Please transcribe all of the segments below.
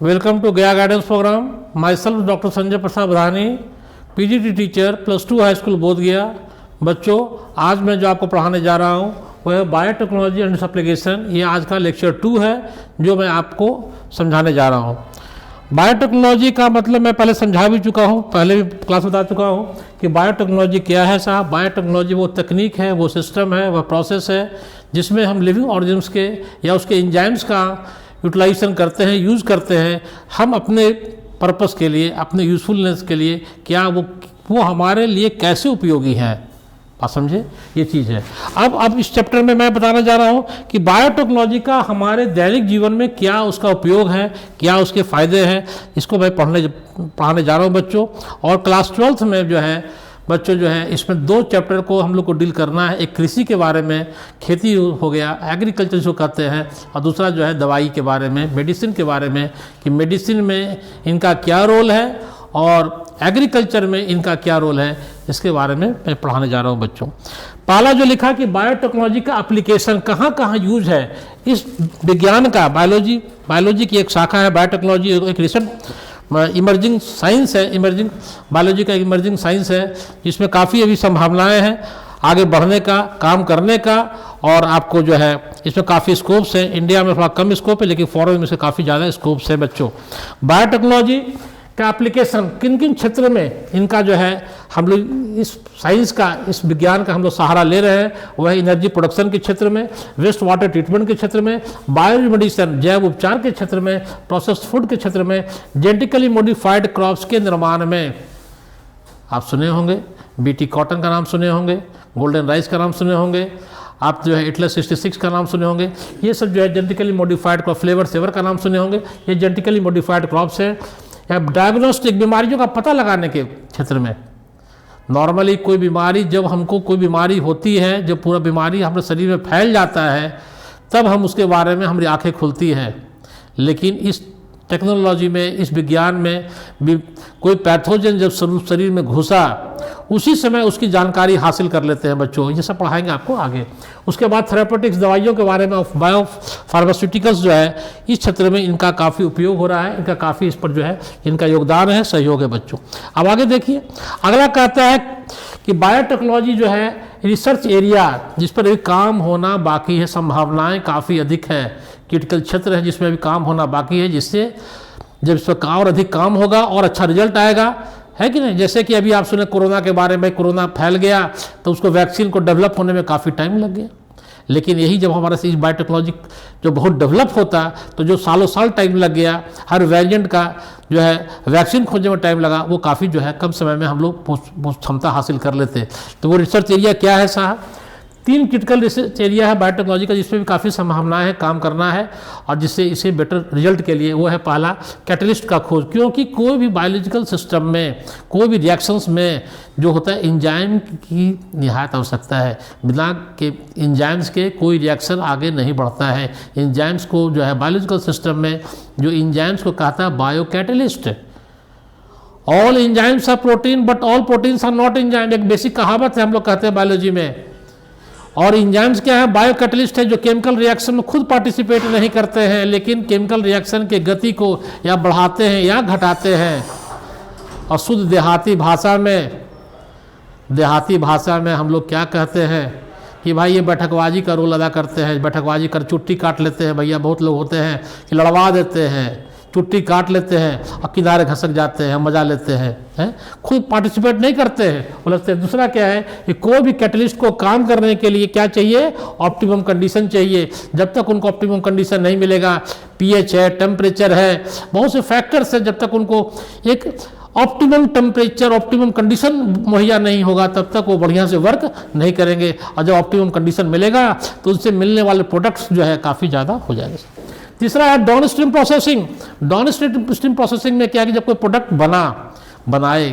Welcome to Gaya guidance programme. Myself doctor Sanjay Prasad Badhani, PGT teacher, +2 high school Bodh Gaya. बच्चों, आज मैं जो आपको पढ़ाने जा रहा हूँ वह है बायोटेक्नोलॉजी एंड इट्स एप्लीकेशन। ये आज का लेक्चर 2 है जो मैं आपको समझाने जा रहा हूँ। बायोटेक्नोलॉजी का मतलब मैं पहले समझा भी चुका हूँ, पहले भी क्लास बता चुका हूँ कि बायोटेक्नोलॉजी क्या है साहब। बायोटेक्नोलॉजी वो तकनीक है, वो सिस्टम है, वह प्रोसेस है जिसमें हम लिविंग ऑर्गेनिम्स के या उसके एंजाइम्स का यूटिलाइजेशन करते हैं, यूज़ करते हैं हम अपने पर्पस के लिए, अपने यूज़फुलनेस के लिए। क्या वो हमारे लिए कैसे उपयोगी हैं, आप समझे, ये चीज़ है। अब इस चैप्टर में मैं बताना जा रहा हूँ कि बायोटेक्नोलॉजी का हमारे दैनिक जीवन में क्या उसका उपयोग है, क्या उसके फ़ायदे हैं, इसको मैं पढ़ाने जा रहा हूँ बच्चों। और क्लास 12th में जो है बच्चों जो है इसमें 2 चैप्टर को हम लोग को डील करना है। एक कृषि के बारे में, खेती हो गया, एग्रीकल्चर जिसको कहते हैं, और दूसरा जो है दवाई के बारे में, मेडिसिन के बारे में कि मेडिसिन में इनका क्या रोल है और एग्रीकल्चर में इनका क्या रोल है, इसके बारे में मैं पढ़ाने जा रहा हूँ बच्चों। पहला जो लिखा कि बायोटेक्नोलॉजी का एप्लीकेशन कहाँ कहाँ यूज है। इस विज्ञान का बायोलॉजी की एक शाखा है बायोटेक्नोलॉजी, एक रिसेंट इमर्जिंग साइंस है, इमर्जिंग बायोलॉजी का इमर्जिंग साइंस है जिसमें काफ़ी अभी संभावनाएं हैं आगे बढ़ने का, काम करने का, और आपको जो है इसमें काफ़ी स्कोप्स हैं। इंडिया में थोड़ा कम स्कोप है लेकिन फॉरेन में से काफ़ी ज़्यादा स्कोप्स है बच्चों। बायोटेक्नोलॉजी का एप्लीकेशन किन किन क्षेत्र में इनका जो है हम लोग इस साइंस का, इस विज्ञान का हम लोग सहारा ले रहे हैं, वह एनर्जी प्रोडक्शन के क्षेत्र में, वेस्ट वाटर ट्रीटमेंट के क्षेत्र में, बायोमेडिसिन जैव उपचार के क्षेत्र में, प्रोसेस्ड फूड के क्षेत्र में, जेनेटिकली मॉडिफाइड क्रॉप्स के निर्माण में। आप सुने होंगे बीटी कॉटन का नाम सुने होंगे, गोल्डन राइस का नाम सुने होंगे, आप जो है एटलस 66 का नाम सुने होंगे। ये सब जो है genetically modified crop, flavour saver का नाम सुने होंगे, ये जेनेटिकली मॉडिफाइड क्रॉप्स हैं। या डायग्नोस्टिक, बीमारियों का पता लगाने के क्षेत्र में, नॉर्मली कोई बीमारी, जब हमको कोई बीमारी होती है, जब पूरा बीमारी हमारे शरीर में फैल जाता है तब हम उसके बारे में हमारी आंखें खुलती हैं। लेकिन इस टेक्नोलॉजी में, इस विज्ञान में भी कोई पैथोजन जब शरीर में घुसा उसी समय उसकी जानकारी हासिल कर लेते हैं बच्चों। ये सब पढ़ाएंगे आपको आगे। उसके बाद थेरापेटिक्स, दवाइयों के बारे में, बायो फार्मास्यूटिकल्स जो है इस क्षेत्र में इनका काफ़ी उपयोग हो रहा है, इनका काफ़ी इस पर जो है इनका योगदान है, सहयोग है बच्चों। अब आगे देखिए, अगला कहता है कि बायोटेक्नोलॉजी जो है रिसर्च एरिया जिस पर अभी काम होना बाकी है, संभावनाएं काफ़ी अधिक है, क्रिटिकल क्षेत्र है जिसमें अभी काम होना बाकी है, जिससे जब इस पर और अधिक काम होगा और अच्छा रिजल्ट आएगा, है कि नहीं। जैसे कि अभी आप सुने कोरोना के बारे में, कोरोना फैल गया तो उसको वैक्सीन को डेवलप होने में काफ़ी टाइम लग गया। लेकिन यही जब हमारा इस बायोटेक्नोलॉजी जो बहुत डेवलप होता तो जो सालों साल टाइम लग गया, हर वेरिएंट का जो है वैक्सीन खोजने में टाइम लगा, वो काफ़ी जो है कम समय में हम लोग क्षमता हासिल कर लेते। तो वो रिसर्च एरिया क्या है साहब? 3 क्रिटिकल रिसर्च एरिया है बायोटेक्नोलॉजी का जिसमें भी काफ़ी संभावनाएं हैं, काम करना है और जिससे इसे बेटर रिजल्ट के लिए। वो है पहला, कैटलिस्ट का खोज। क्योंकि कोई भी बायोलॉजिकल सिस्टम में, कोई भी रिएक्शंस में जो होता है एंजाइम की निहायत आवश्यकता है। बिना के एंजाइम्स के कोई रिएक्शन आगे नहीं बढ़ता है। एंजाइम्स को जो है बायोलॉजिकल सिस्टम में जो एंजाइम्स को कहता है biocatalyst. All enzymes are protein but all proteins are not enzyme, एक बेसिक कहावत है हम लोग कहते हैं बायोलॉजी में। और एंजाइम्स क्या है? बायो कैटलिस्ट है जो केमिकल रिएक्शन में खुद पार्टिसिपेट नहीं करते हैं लेकिन केमिकल रिएक्शन के गति को या बढ़ाते हैं या घटाते हैं। और शुद्ध देहाती भाषा में हम लोग क्या कहते हैं कि भाई ये बैठकबाजी का रोल अदा करते हैं। बैठकबाजी कर चुट्टी काट लेते हैं भैया, बहुत लोग होते हैं कि लड़वा देते हैं, चुट्टी काट लेते हैं और किनारे घसक जाते हैं, मजा लेते हैं, खुद पार्टिसिपेट नहीं करते हैं, बोलते हैं। दूसरा क्या है कि कोई भी कैटलिस्ट को काम करने के लिए क्या चाहिए? ऑप्टिमम कंडीशन चाहिए। जब तक उनको ऑप्टिमम कंडीशन नहीं मिलेगा, पीएच है, टेम्परेचर है, बहुत से फैक्टर्स हैं, जब तक उनको एक ऑप्टिमम टेम्परेचर, ऑप्टिमम कंडीशन मुहैया नहीं होगा तब तक वो बढ़िया से वर्क नहीं करेंगे। और जब ऑप्टिमम कंडीशन मिलेगा तो उनसे मिलने वाले प्रोडक्ट्स जो है काफ़ी ज़्यादा हो जाएंगे। तीसरा है down stream processing. Down stream processing में क्या है कि जब कोई प्रोडक्ट बनाए,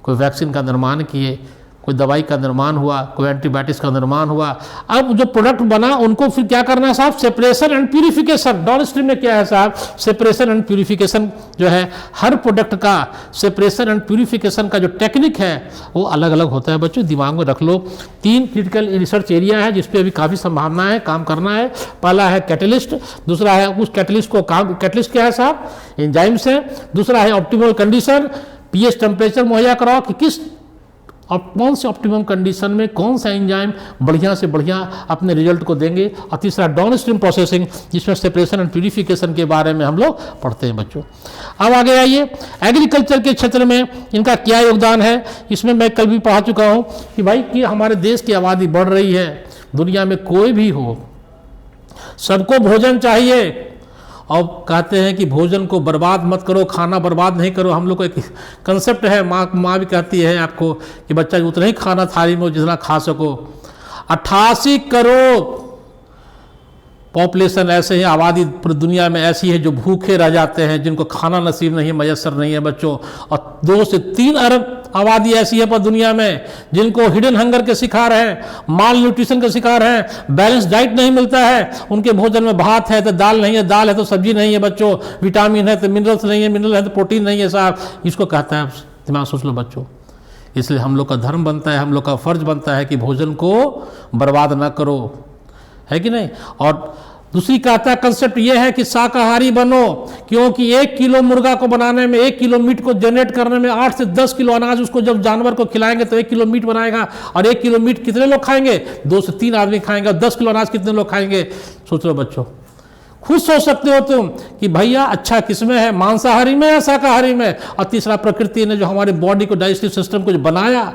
कोई वैक्सीन का निर्माण किए, कोई दवाई का निर्माण हुआ, कोई एंटीबायोटिक्स का निर्माण हुआ। अब जो प्रोडक्ट बना उनको फिर क्या करना है साहब, separation and purification. Down stream में क्या है साहब, सेपरेशन एंड प्यूरिफिकेशन जो है, हर प्रोडक्ट का सेपरेशन एंड प्यूरिफिकेशन का जो टेक्निक है वो अलग अलग होता है बच्चों, दिमाग में रख लो। 3 क्रिटिकल रिसर्च एरिया है जिस पे अभी काफ़ी संभावना है, काम करना है। पहला है कैटलिस्ट, दूसरा है उस कैटलिस्ट को काम, कैटलिस्ट क्या है साहब, एंजाइम्स है। दूसरा है ऑप्टिमल कंडीशन, पीएच टेम्परेचर मुहैया कराओ कि किस और कौन से ऑप्टिमम कंडीशन में कौन सा एंजाइम बढ़िया से बढ़िया अपने रिजल्ट को देंगे। और तीसरा डाउन स्ट्रीम प्रोसेसिंग, जिसमें सेपरेशन एंड प्यूरिफिकेशन के बारे में हम लोग पढ़ते हैं बच्चों। अब आगे आइए, एग्रीकल्चर के क्षेत्र में इनका क्या योगदान है। इसमें मैं कल भी पढ़ा चुका हूँ कि भाई कि हमारे देश की आबादी बढ़ रही है, दुनिया में कोई भी हो सबको भोजन चाहिए, और कहते हैं कि भोजन को बर्बाद मत करो, खाना बर्बाद नहीं करो। हम लोग को एक कंसेप्ट है, माँ भी कहती है आपको कि बच्चा उतना ही खाना थाली में जितना खा सको। 88 करोड़ पॉपुलेशन ऐसे हैं, आबादी पूरी दुनिया में ऐसी है जो भूखे रह जाते हैं, जिनको खाना नसीब नहीं है, मयसर नहीं है बच्चों। और 2 से 3 अरब आबादी ऐसी है पर दुनिया में जिनको हिडन हंगर के शिकार हैं, माल न्यूट्रिशन के शिकार हैं, बैलेंस डाइट नहीं मिलता है। उनके भोजन में भात है तो दाल नहीं है, दाल है तो सब्जी नहीं है बच्चों, विटामिन है तो मिनरल्स नहीं है, मिनरल है तो प्रोटीन नहीं है साहब। इसको कहता है, दिमाग सोच लो बच्चों। इसलिए हम लोग का धर्म बनता है, हम लोग का फर्ज बनता है कि भोजन को बर्बाद ना करो, है कि नहीं। और दूसरी कहता कंसेप्ट ये है कि शाकाहारी बनो, क्योंकि 1 किलो मुर्गा को बनाने में, 1 किलो मीट को जनरेट करने में 8 से 10 किलो अनाज उसको जब जानवर को खिलाएंगे तो 1 किलो मीट बनाएगा। और 1 किलो मीट कितने लोग खाएंगे, 2 से 3 आदमी खाएंगे। और 10 किलो अनाज कितने लोग खाएंगे, सोच लो बच्चों। खुद सोच सकते हो तुम कि भैया अच्छा किसमें है, मांसाहारी में या शाकाहारी में। और तीसरा, प्रकृति ने जो हमारे बॉडी को, डाइजेस्टिव सिस्टम को जो बनाया,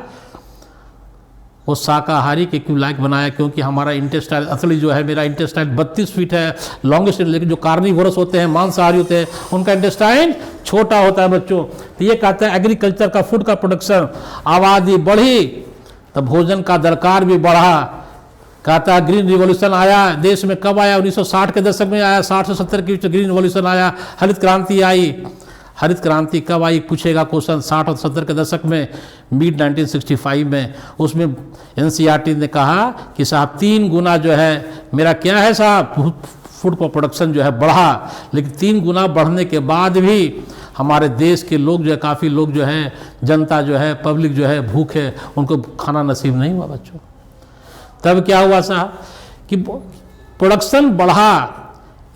वो शाकाहारी के क्यों लायक बनाया, क्योंकि हमारा इंटेस्टाइल, असली जो है मेरा इंटेस्टाइल 32 फीट है लॉन्गेस्ट, लेकिन जो कार्निवोरस होते हैं, मांसाहारी होते हैं, उनका इंटेस्टाइन छोटा होता है बच्चों। तो ये कहता है एग्रीकल्चर का, फूड का प्रोडक्शन, आबादी बढ़ी तो भोजन का दरकार भी बढ़ा। कहता है ग्रीन रिवॉल्यूशन आया देश में, कब आया, 1960 के दशक में आया, 60 से 70 के बीच ग्रीन रिवॉल्यूशन आया, हरित क्रांति आई। हरित क्रांति कब आई पूछेगा क्वेश्चन, 60 और 70 के दशक में, मिड 1965 में। उसमें एनसीईआरटी ने कहा कि साहब 3 गुना जो है मेरा क्या है साहब, फूड का प्रोडक्शन जो है बढ़ा। लेकिन 3 गुना बढ़ने के बाद भी हमारे देश के लोग जो है, काफ़ी लोग जो है, जनता जो है, पब्लिक जो है भूखे, उनको खाना नसीब नहीं हुआ बच्चों। तब क्या हुआ साहब कि प्रोडक्शन बढ़ा।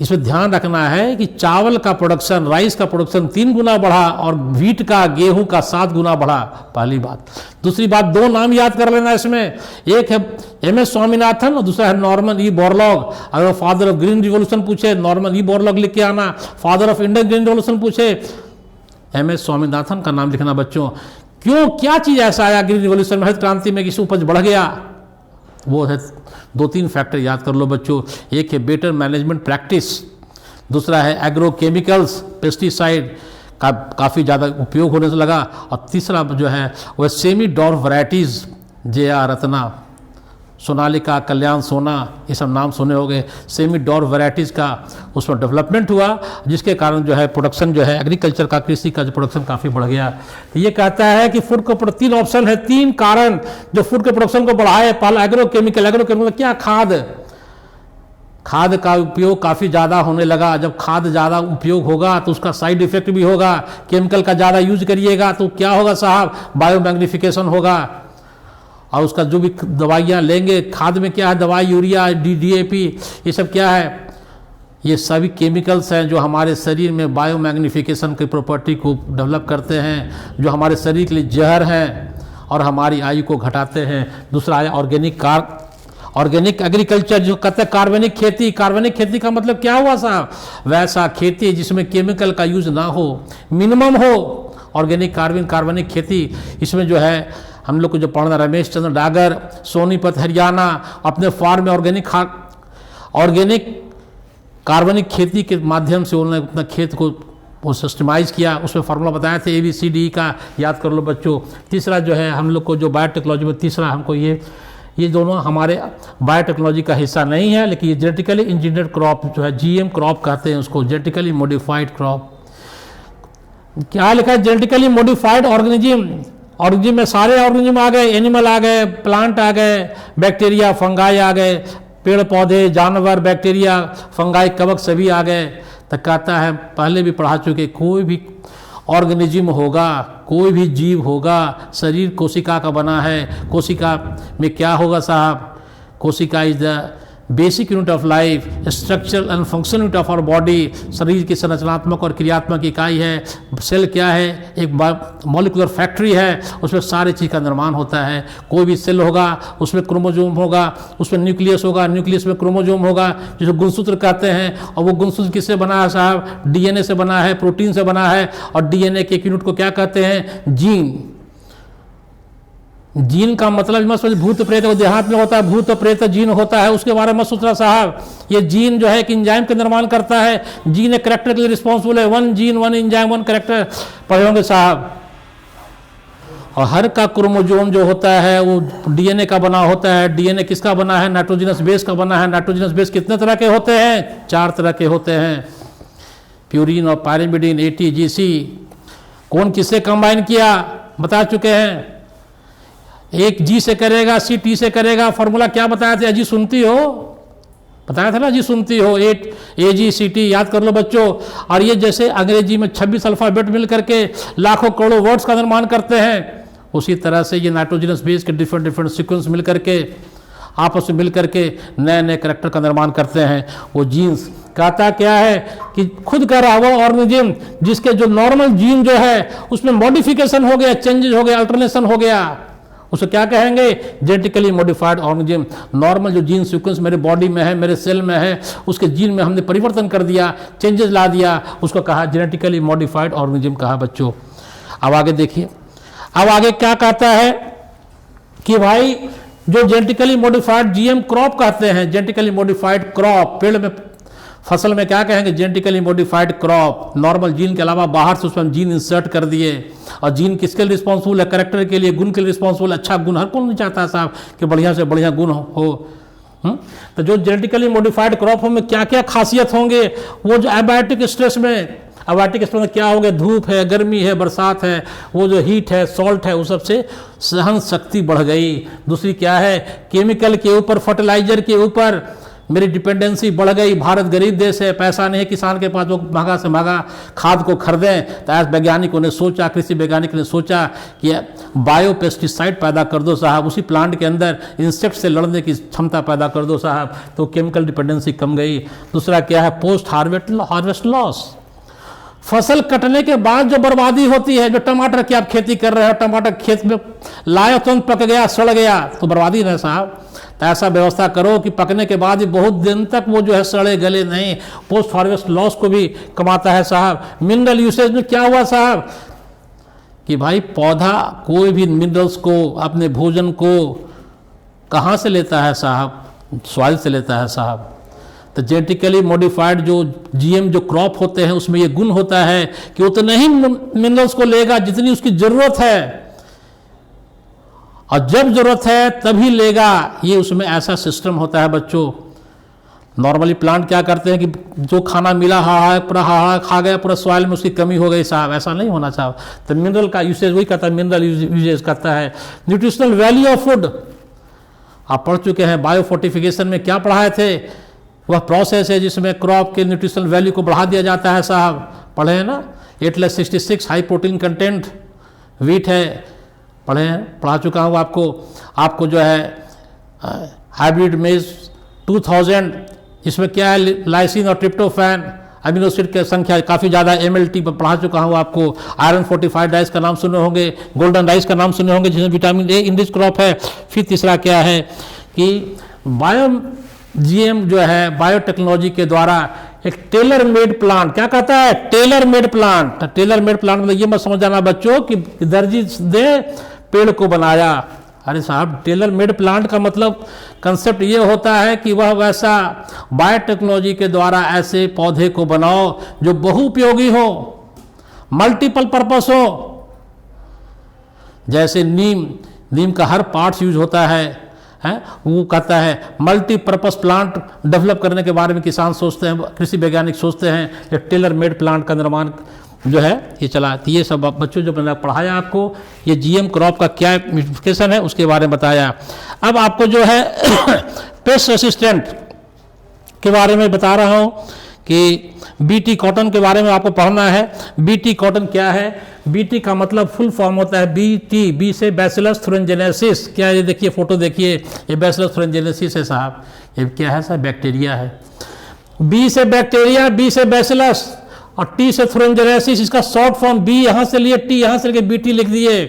इसमें ध्यान रखना है कि चावल का प्रोडक्शन, राइस का प्रोडक्शन 3 गुना बढ़ा और व्हीट का, गेहूं का 7 गुना बढ़ा, पहली बात। दूसरी बात, 2 नाम याद कर लेना इसमें, एक है एमएस स्वामीनाथन और दूसरा है नॉर्मन ई बोरलॉग। अगर फादर ऑफ ग्रीन रिवॉल्यूशन पूछे, नॉर्मन ई बोरलॉग लिख के आना। Father of Indian green revolution पूछे, एमएस स्वामीनाथन का नाम लिखना बच्चों। क्यों, क्या चीज़ ऐसा आया ग्रीन रिवॉल्यूशन में, हरित क्रांति में, किसी उपज बढ़ गया? वो है 2-3 फैक्टर याद कर लो बच्चों। एक है बेटर मैनेजमेंट प्रैक्टिस, दूसरा है एग्रोकेमिकल्स, पेस्टिसाइड का काफ़ी ज़्यादा उपयोग होने से लगा, और तीसरा जो है वह semi dwarf varieties, JR Ratna, Sonalika, Kalyan Sona, ये सब नाम सुने होंगे। सेमी डॉर्फ वैराइटीज़ का उसमें डेवलपमेंट हुआ, जिसके कारण जो है प्रोडक्शन जो है एग्रीकल्चर का, कृषि का जो प्रोडक्शन काफ़ी बढ़ गया। तो ये कहता है कि फूड को 3 ऑप्शन है, 3 कारण जो फूड के प्रोडक्शन को बढ़ाए। पहला एग्रोकेमिकल, एग्रोकेमिकल क्या, खाद का उपयोग काफ़ी ज़्यादा होने लगा। जब खाद ज़्यादा उपयोग होगा तो उसका साइड इफेक्ट भी होगा। केमिकल का ज़्यादा यूज करिएगा तो क्या होगा साहब, बायोमैग्निफिकेशन होगा। और उसका जो भी दवाइयाँ लेंगे, खाद में क्या है, दवाई, यूरिया, DAP, ये सब क्या है, ये सभी केमिकल्स हैं जो हमारे शरीर में बायोमैग्निफिकेशन की प्रॉपर्टी को डेवलप करते हैं, जो हमारे शरीर के लिए जहर हैं और हमारी आयु को घटाते हैं। दूसरा है ऑर्गेनिक एग्रीकल्चर, जो कहते हैं कार्बनिक खेती। कार्बनिक खेती का मतलब क्या हुआ साहब, वैसा खेती जिसमें केमिकल का यूज ना हो, मिनिमम हो। कार्बनिक खेती, इसमें जो है हम लोग को जो पढ़ना, रमेश चंद्र डागर, सोनीपत हरियाणा, अपने फार्म में ऑर्गेनिक कार्बनिक खेती के माध्यम से उन्होंने अपना खेत को वो सिस्टमाइज किया। उसमें फार्मूला बताए थे ABCD का, याद कर लो बच्चों। तीसरा जो है हम लोग को जो बायोटेक्नोलॉजी में, तीसरा हमको ये दोनों हमारे बायोटेक्नोलॉजी का हिस्सा नहीं है, लेकिन ये जेनेटिकली इंजीनियर्ड क्रॉप जो है, GM क्रॉप कहते हैं उसको, जेनेटिकली मॉडिफाइड क्रॉप। क्या लिखा है, जेनेटिकली मॉडिफाइड ऑर्गेनिज्म ऑर्गेनिज्म में सारे ऑर्गेनिज्म आ गए, एनिमल आ गए, प्लांट आ गए, बैक्टीरिया फंगाई आ गए, पेड़ पौधे जानवर बैक्टीरिया फंगाई कवक सभी आ गए। तो कहता है पहले भी पढ़ा चुके, कोई भी ऑर्गेनिज्म होगा, कोई भी जीव होगा, शरीर कोशिका का बना है। कोशिका में क्या होगा साहब? कोशिका is the basic unit of life, structural and functional unit of our body. शरीर की संरचनात्मक और क्रियात्मक इकाई है। सेल क्या है? एक मॉलिक्यूलर फैक्ट्री है, उसमें सारी चीज़ का निर्माण होता है। कोई भी सेल होगा उसमें क्रोमोजोम होगा, उसमें न्यूक्लियस होगा, न्यूक्लियस में क्रोमोजोम होगा, जिसे गुणसूत्र कहते हैं। और वो गुणसूत्र किससे बना है साहब? डीएनए से बना है, प्रोटीन से बना है। और डीएनए के एक यूनिट को क्या कहते हैं? जीन। जीन का मतलब मत सोचिए भूत प्रेत वो देहात में होता है, भूत प्रेत जीन होता है, उसके बारे में सोचना साहब। ये जीन जो है एक इंजाइम का निर्माण करता है। जीन एक करेक्टर के लिए रिस्पॉन्सिबल है। 1 जीन 1 इंजाइम 1 करेक्टर पढ़े होंगे साहब। और हर का क्रोमोजोम जो होता है वो डीएनए का बना होता है। डीएनए किसका बना है? नाइट्रोजनस बेस का बना है। नाइट्रोजनस बेस कितने तरह के होते हैं? 4 तरह के होते हैं, प्यूरिन और पायरिमिडीन, ATGC। कौन किससे कंबाइन किया बता चुके हैं। एक जी से करेगा, सी टी से करेगा। फॉर्मूला क्या बताया था? जी सुनती हो, बताया था ना, जी सुनती हो। AGCT याद कर लो बच्चों। और ये जैसे अंग्रेजी में 26 अल्फाबेट मिल करके लाखों करोड़ों वर्ड्स का निर्माण करते हैं, उसी तरह से ये नाइट्रोजनस बेस के डिफरेंट सीक्वेंस मिल करके आपस में मिल करके नए नए करेक्टर का निर्माण करते हैं। वो जीन्स कहता क्या है कि खुद कह रहा वो ऑर्गेनिज्म जिसके जो नॉर्मल जीन जो है उसमें मॉडिफिकेशन हो गया, चेंजेस हो गया, अल्टरनेशन हो गया, उसे क्या कहेंगे? Genetically modified organism. नॉर्मल जो जीन सीक्वेंस मेरे बॉडी में है, मेरे सेल में है, उसके जीन में हमने परिवर्तन कर दिया, चेंजेस ला दिया, उसको कहा जेनेटिकली मॉडिफाइड ऑर्गेनिज्म कहा बच्चों। अब आगे देखिए, अब आगे क्या कहता है कि भाई जो जेनेटिकली मॉडिफाइड GM क्रॉप कहते हैं, जेनेटिकली मॉडिफाइड क्रॉप, पेड़ में फसल में क्या कहेंगे? Genetically modified crop. Normal gene के अलावा बाहर से उसमें जीन इंसर्ट कर दिए। और जीन किसके लिए रिस्पॉन्सिबल है? करेक्टर के लिए, गुण के लिए रिस्पॉन्सिबल। अच्छा गुण हर कौन नहीं चाहता साहब कि बढ़िया से बढ़िया गुण हो। तो जो जेनेटिकली मॉडिफाइड क्रॉप में क्या क्या खासियत होंगे? वो जो एबायोटिक स्ट्रेस में, एबायोटिक स्ट्रेस में क्या होंगे? धूप है, गर्मी है, बरसात है, वो जो हीट है, सॉल्ट है, वो सबसे सहन शक्ति बढ़ गई। दूसरी क्या है? केमिकल के ऊपर, फर्टिलाइजर के ऊपर मेरी डिपेंडेंसी बढ़ गई। भारत गरीब देश है, पैसा नहीं है किसान के पास, वो महंगा से महंगा खाद को खरीदें। तो आज वैज्ञानिकों ने सोचा, कृषि वैज्ञानिक ने सोचा कि बायो पेस्टिसाइड पैदा कर दो साहब, उसी प्लांट के अंदर इंसेक्ट से लड़ने की क्षमता पैदा कर दो साहब, तो केमिकल डिपेंडेंसी कम गई। दूसरा क्या है? Post harvest loss. फसल कटने के बाद जो बर्बादी होती है, जो टमाटर की आप खेती कर रहे हो, टमाटर खेत में लाए तुरंत पक गया, सड़ गया, तो बर्बादी नहीं साहब। तो ऐसा व्यवस्था करो कि पकने के बाद भी बहुत दिन तक वो जो है सड़े गले नहीं। पोस्ट हार्वेस्ट लॉस को भी कमाता है साहब। मिनरल यूसेज में क्या हुआ साहब कि भाई पौधा कोई भी मिनरल्स को, अपने भोजन को कहाँ से लेता है साहब? सॉइल से लेता है साहब। तो जेनेटिकली मॉडिफाइड जो GM जो क्रॉप होते हैं उसमें ये गुण होता है कि उतने ही मिनरल्स को लेगा जितनी उसकी ज़रूरत है, और जब ज़रूरत है तभी लेगा। ये उसमें ऐसा सिस्टम होता है बच्चों। नॉर्मली प्लांट क्या करते हैं कि जो खाना मिला पूरा खा गया, पूरा सॉइल में उसकी कमी हो गई साहब, ऐसा नहीं होना साहब। तो मिनरल का यूसेज वही करता है, मिनरल यूजेज करता है। न्यूट्रिशनल वैल्यू ऑफ फूड आप पढ़ चुके हैं। बायो फोर्टिफिकेशन में क्या पढ़ाए थे? वह प्रोसेस है जिसमें क्रॉप के न्यूट्रिशनल वैल्यू को बढ़ा दिया जाता है साहब, पढ़े हैं ना। 8+66 हाई प्रोटीन कंटेंट वीट है, पढ़े हैं, पढ़ा चुका हूँ आपको जो है हाइब्रिड मेज 2000, इसमें क्या है? लाइसिन और ट्रिप्टोफैन अमीनो एसिड की संख्या काफ़ी ज़्यादा, MLT पर पढ़ा चुका हूँ आपको। आयरन फोर्टिफाइड राइस का नाम सुने होंगे, गोल्डन राइस का नाम सुने होंगे जिसमें विटामिन A इनरिच क्रॉप है। फिर तीसरा क्या है कि GM जो है बायोटेक्नोलॉजी के द्वारा एक टेलर मेड प्लांट, क्या कहता है? Tailor made plant. Tailor made plant मतलब ये मत समझ जाना बच्चों कि दर्जी दे पेड़ को बनाया। अरे साहब, टेलर मेड प्लांट का मतलब कंसेप्ट ये होता है कि वह वैसा बायोटेक्नोलॉजी के द्वारा ऐसे पौधे को बनाओ जो बहुउपयोगी हो, मल्टीपल पर्पस हो। जैसे नीम का हर पार्ट्स यूज होता है, वो कहता है मल्टीपर्पस प्लांट डेवलप करने के बारे में किसान सोचते हैं, कृषि वैज्ञानिक सोचते हैं कि टेलर मेड प्लांट का निर्माण जो है ये चला। तो ये सब बच्चों जो मैंने पढ़ाया आपको, ये जीएम क्रॉप का क्या इम्प्लीकेशन है उसके बारे में बताया। अब आपको जो है पेस्ट असिस्टेंट के बारे में बता रहा हूँ कि बीटी कॉटन के बारे में आपको पढ़ना है। बीटी कॉटन क्या है? बीटी का मतलब फुल फॉर्म होता है बीटी, बी से बैसिलस थुरिनजेनेसिस। क्या ये देखिए फोटो देखिए, ये बैसिलस थुरिनजेनेसिस है साहब। ये क्या है साहब? बैक्टीरिया है। बी से बैक्टीरिया, बी से बैसिलस और टी से थुरिनजेनेसिस, इसका शॉर्ट फॉर्म बी यहाँ से लिए, टी यहाँ से लेके बीटी लिख दिए।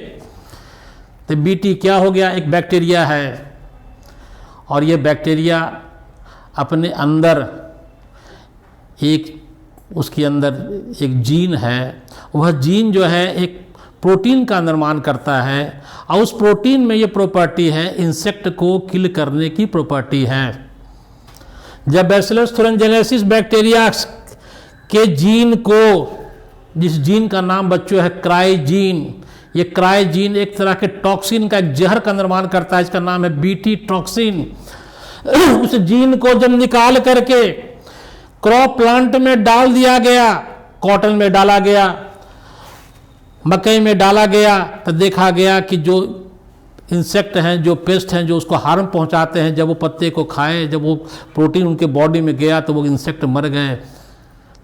तो बीटी क्या हो गया? एक बैक्टीरिया है और ये बैक्टीरिया अपने अंदर उसके अंदर एक जीन है। वह जीन जो है एक प्रोटीन का निर्माण करता है और उस प्रोटीन में ये प्रॉपर्टी है, इंसेक्ट को किल करने की प्रॉपर्टी है। जब बैसिलस थुरिनजेनेसिस बैक्टीरिया के जीन को, जिस जीन का नाम बच्चों है क्राइजीन, ये क्राइजीन एक तरह के टॉक्सिन का, एक जहर का निर्माण करता है, इसका नाम है बीटी टॉक्सिन। उस जीन को जब निकाल करके क्रॉप प्लांट में डाल दिया गया, कॉटन में डाला गया, मकई में डाला गया, तो देखा गया कि जो इंसेक्ट हैं, जो पेस्ट हैं, जो उसको हार्म पहुंचाते हैं, जब वो पत्ते को खाए, जब वो प्रोटीन उनके बॉडी में गया तो वो इंसेक्ट मर गए।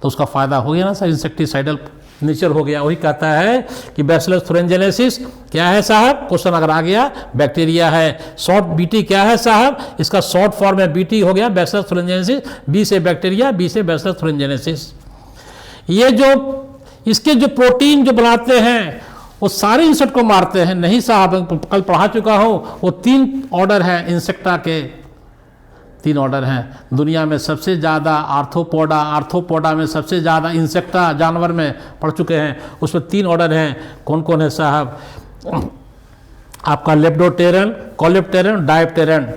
तो उसका फायदा हो गया ना सर, इंसेक्टिसाइडल नेचर हो गया। वही कहता है कि बैसिलस थुरिनजेनेसिस क्या है साहब? क्वेश्चन अगर आ गया, बैक्टीरिया है। शॉर्ट बीटी क्या है साहब? इसका शॉर्ट फॉर्म है बीटी हो गया, बैसिलस थुरिनजेनेसिस। बी से बैक्टीरिया, बी से बैसिलस थुरिनजेनेसिस। ये जो इसके जो प्रोटीन जो बनाते हैं वो सारे इंसेक्ट को मारते हैं। नहीं साहब, कल पढ़ा चुका हूं, वो 3 ऑर्डर है इंसेक्टा के, 3 ऑर्डर हैं। दुनिया में सबसे ज़्यादा आर्थ्रोपोडा में सबसे ज़्यादा इंसेक्टा जानवर में पढ़ चुके हैं। उसमें 3 ऑर्डर हैं। कौन कौन है साहब? आपका लेप्डोप्टेरन, कोलेप्टेरन, डायप्टेरन।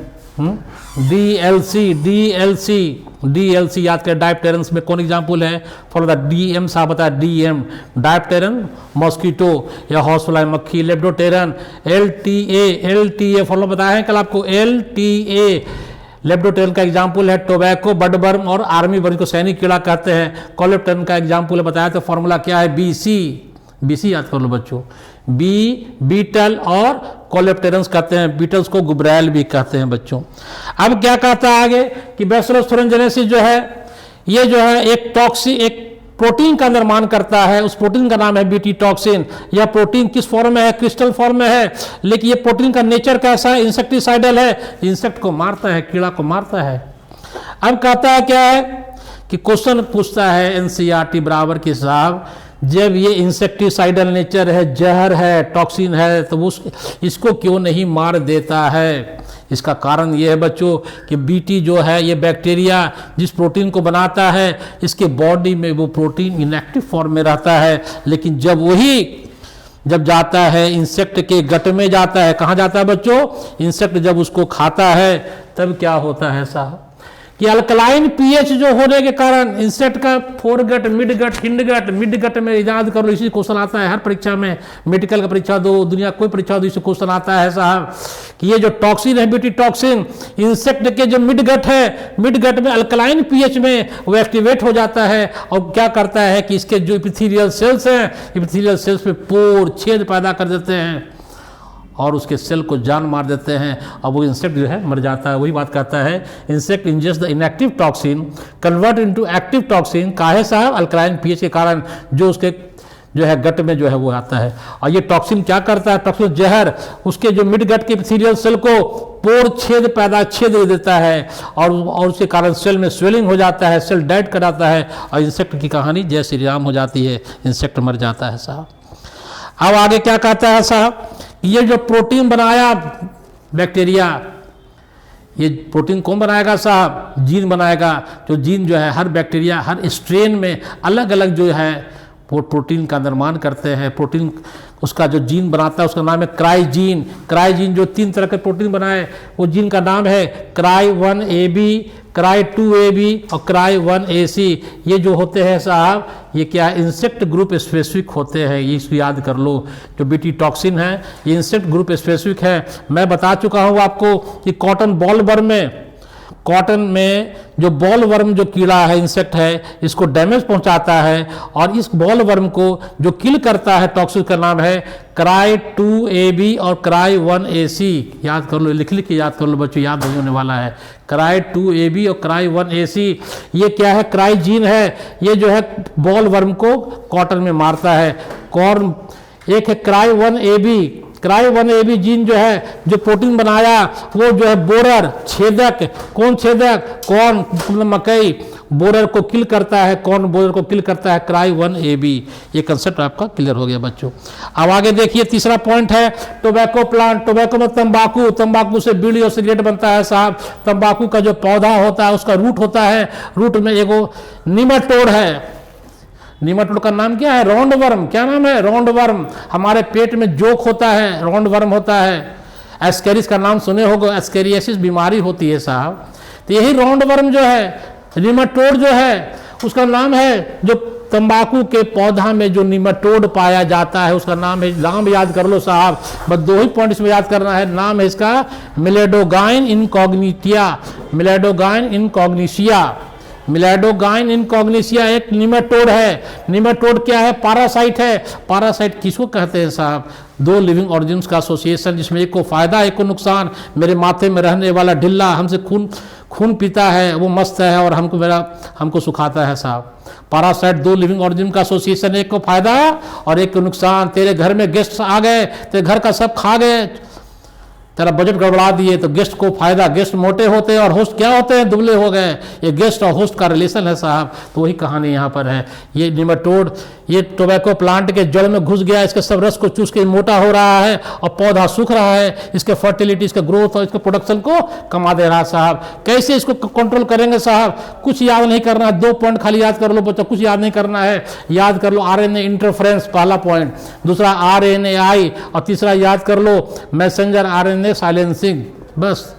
डीएलसी याद करें। डायप्टेरन्स में कौन एग्जाम्पल है? फॉलो द डीएम साहब बताया, डीएम डायप्टेरन मॉस्किटो या हाउस फ्लाई मक्खी। लेप्डोप्टेरन एलटीए फॉलो बताया है कल आपको, एलटीए लेप्डोप्टेरन का एग्जाम्पल है टोबैको, बडवर्म और आर्मी वर्म को सैनिक कीड़ा कहते हैं। कोलेप्टेरन का एग्जाम्पल है बताया, तो फॉर्मूला क्या है? बीसी याद कर लो बच्चों। बीटल और कोलेप्टेरन्स कहते हैं, बीटल्स को गुब्रैल भी कहते हैं बच्चों। अब क्या कहता है आगे कि बैसिलस थुरिनजेनेसिस जो है, ये जो है एक प्रोटीन का निर्माण करता है। उस प्रोटीन का नाम है बीटी टॉक्सिन। यह प्रोटीन किस फॉर्म में है? क्रिस्टल फॉर्म में है। लेकिन ये प्रोटीन का नेचर कैसा है? इंसेक्टिसाइडल है, इंसेक्ट को मारता है, कीड़ा को मारता है। अब कहता है क्या है कि क्वेश्चन पूछता है एनसीईआरटी बराबर के साहब, जब ये इंसेक्टिसाइडल नेचर है, जहर है, टॉक्सिन है, तो इसको क्यों नहीं मार देता है? इसका कारण ये है बच्चों कि बीटी जो है ये बैक्टीरिया जिस प्रोटीन को बनाता है, इसके बॉडी में वो प्रोटीन इनएक्टिव फॉर्म में रहता है। लेकिन जब जाता है इंसेक्ट के गट में जाता है, कहाँ जाता है बच्चों? इंसेक्ट जब उसको खाता है तब क्या होता है साहब कि अल्कलाइन पीएच जो होने के कारण इंसेक्ट का फोरगट, मिडगट, हिंडगट, मिडगट में याद कर लो, इसी क्वेश्चन आता है हर परीक्षा में। मेडिकल का परीक्षा दो, दुनिया कोई परीक्षा दो, इसी क्वेश्चन आता है साहब कि ये जो टॉक्सिन है बीटी टॉक्सिन, इंसेक्ट के जो मिडगट है, मिडगट में अल्कलाइन पीएच में वो एक्टिवेट हो जाता है और क्या करता है कि इसके जो इपिथेलियल सेल्स हैं, इपिथेलियल सेल्स पे पोर, छेद पैदा कर देते हैं और उसके सेल को जान मार देते हैं और वो इंसेक्ट जो है मर जाता है। वही बात कहता है, insect ingest the inactive toxin convert into active toxin. काहे साहब? अल्कलाइन पीएच के कारण जो उसके जो है गट में जो है वो आता है। और ये टॉक्सिन क्या करता है? टॉक्सिन जहर उसके जो मिड गट के एपिथेलियल सेल को पोर, छेद दे देता है और उसके कारण सेल में स्वेलिंग हो जाता है, सेल डेड कर जाता है और इंसेक्ट की कहानी जय श्री राम हो जाती है, इंसेक्ट मर जाता है साहब। अब आगे क्या कहता है साहब, ये जो प्रोटीन बनाया बैक्टीरिया, ये प्रोटीन कौन बनाएगा साहब? जीन बनाएगा। जो जीन जो है हर बैक्टीरिया, हर स्ट्रेन में अलग अलग जो है वो प्रोटीन का निर्माण करते हैं। प्रोटीन उसका जो जीन बनाता है उसका नाम है क्राइजीन। क्राइजीन जो 3 तरह के प्रोटीन बनाए वो जीन का नाम है क्राई1AB, क्राई2AB और क्राई1AC। ये जो होते हैं साहब ये क्या है? इंसेक्ट ग्रुप स्पेसिफिक होते हैं, ये इसको याद कर लो। जो बीटी टॉक्सिन है ये इंसेक्ट ग्रुप स्पेसिफिक है। मैं बता चुका हूँ आपको कि कॉटन बॉलवर्म में कॉटन में जो बॉल वर्म जो कीड़ा है, इंसेक्ट है, इसको डैमेज पहुंचाता है और इस बॉल वर्म को जो किल करता है टॉक्सिन का नाम है क्राई 2AB और क्राई 1AC। याद कर लो, लिख के याद कर लो बच्चों, याद नहीं होने वाला है। क्राई 2AB और क्राई 1AC ये क्या है? क्राई जीन है, ये जो है बॉल वर्म को कॉटन में मारता है। कॉर्न एक है cry 1AB। Cry 1AB gene जो है, जो प्रोटीन बनाया वो जो है बोरर छेदक, कौन छेदक? कॉर्न मतलब मकई बोरर को किल करता है, कॉर्न बोरर को किल करता है क्राई 1AB। ये कंसेप्ट आपका क्लियर हो गया बच्चों। अब आगे देखिए, तीसरा पॉइंट है टोबैको प्लांट। टोबैको में तंबाकू, तंबाकू से बीड़ी और सिगरेट बनता है साहब। तंबाकू का जो पौधा होता है उसका रूट होता है, रूट में एगो निमेटोड है। निमेटोड का नाम क्या है? Round worm. क्या नाम है? Round worm. हमारे पेट में जोक होता है, राउंड वर्म होता है। एस्केरिस का नाम सुने होगा, एस्केरियासिस बीमारी होती है साहब। तो यही राउंड वर्म जो है, निमेटोड जो है, उसका नाम है, जो तंबाकू के पौधा में जो निमेटोड पाया जाता है उसका नाम है, नाम याद कर लो साहब, बस 2 ही पॉइंट इसमें याद करना है। नाम है इसका मिलेडोगाइन इनकॉग्निटिया। मिलेडोगाइन इनकॉग्निशिया। मिलेडोगाइन इनकॉग्निशिया एक निमेटोड है। निमेटोड क्या है? पैरासाइट है। पैरासाइट किसको कहते हैं साहब? 2 लिविंग ऑर्गेनिम्स का एसोसिएशन, जिसमें एक को फायदा एक को नुकसान। मेरे माथे में रहने वाला ढिल्ला हमसे खून पीता है, वो मस्त है और हमको सुखाता है साहब। पैरासाइट 2 लिविंग ऑर्गेनिज्म का एसोसिएशन, एक को फायदा और एक को नुकसान। तेरे घर में गेस्ट आ गए, तेरे घर का सब खा गए, तेरा बजट गड़बड़ा दिए, तो गेस्ट को फायदा। गेस्ट मोटे होते हैं और होस्ट क्या होते हैं? दुबले हो गए। ये गेस्ट और होस्ट का रिलेशन है साहब। तो वही कहानी यहाँ पर है। ये निमेटोड ये टोबैको प्लांट के जड़ में घुस गया, इसके सब रस को चूस के मोटा हो रहा है और पौधा सूख रहा है। इसके फर्टिलिटी, इसके ग्रोथ और इसके प्रोडक्शन को कमा दे रहा है साहब। कैसे इसको कंट्रोल करेंगे साहब? कुछ याद नहीं करना है, 2 पॉइंट खाली याद कर लो बच्चों, कुछ याद नहीं करना है। याद कर लो आरएनए इंटरफ्रेंस, पहला पॉइंट। दूसरा आरएनएआई, और तीसरा याद कर लो मैसेंजर आरएनए साइलेंसिंग। बस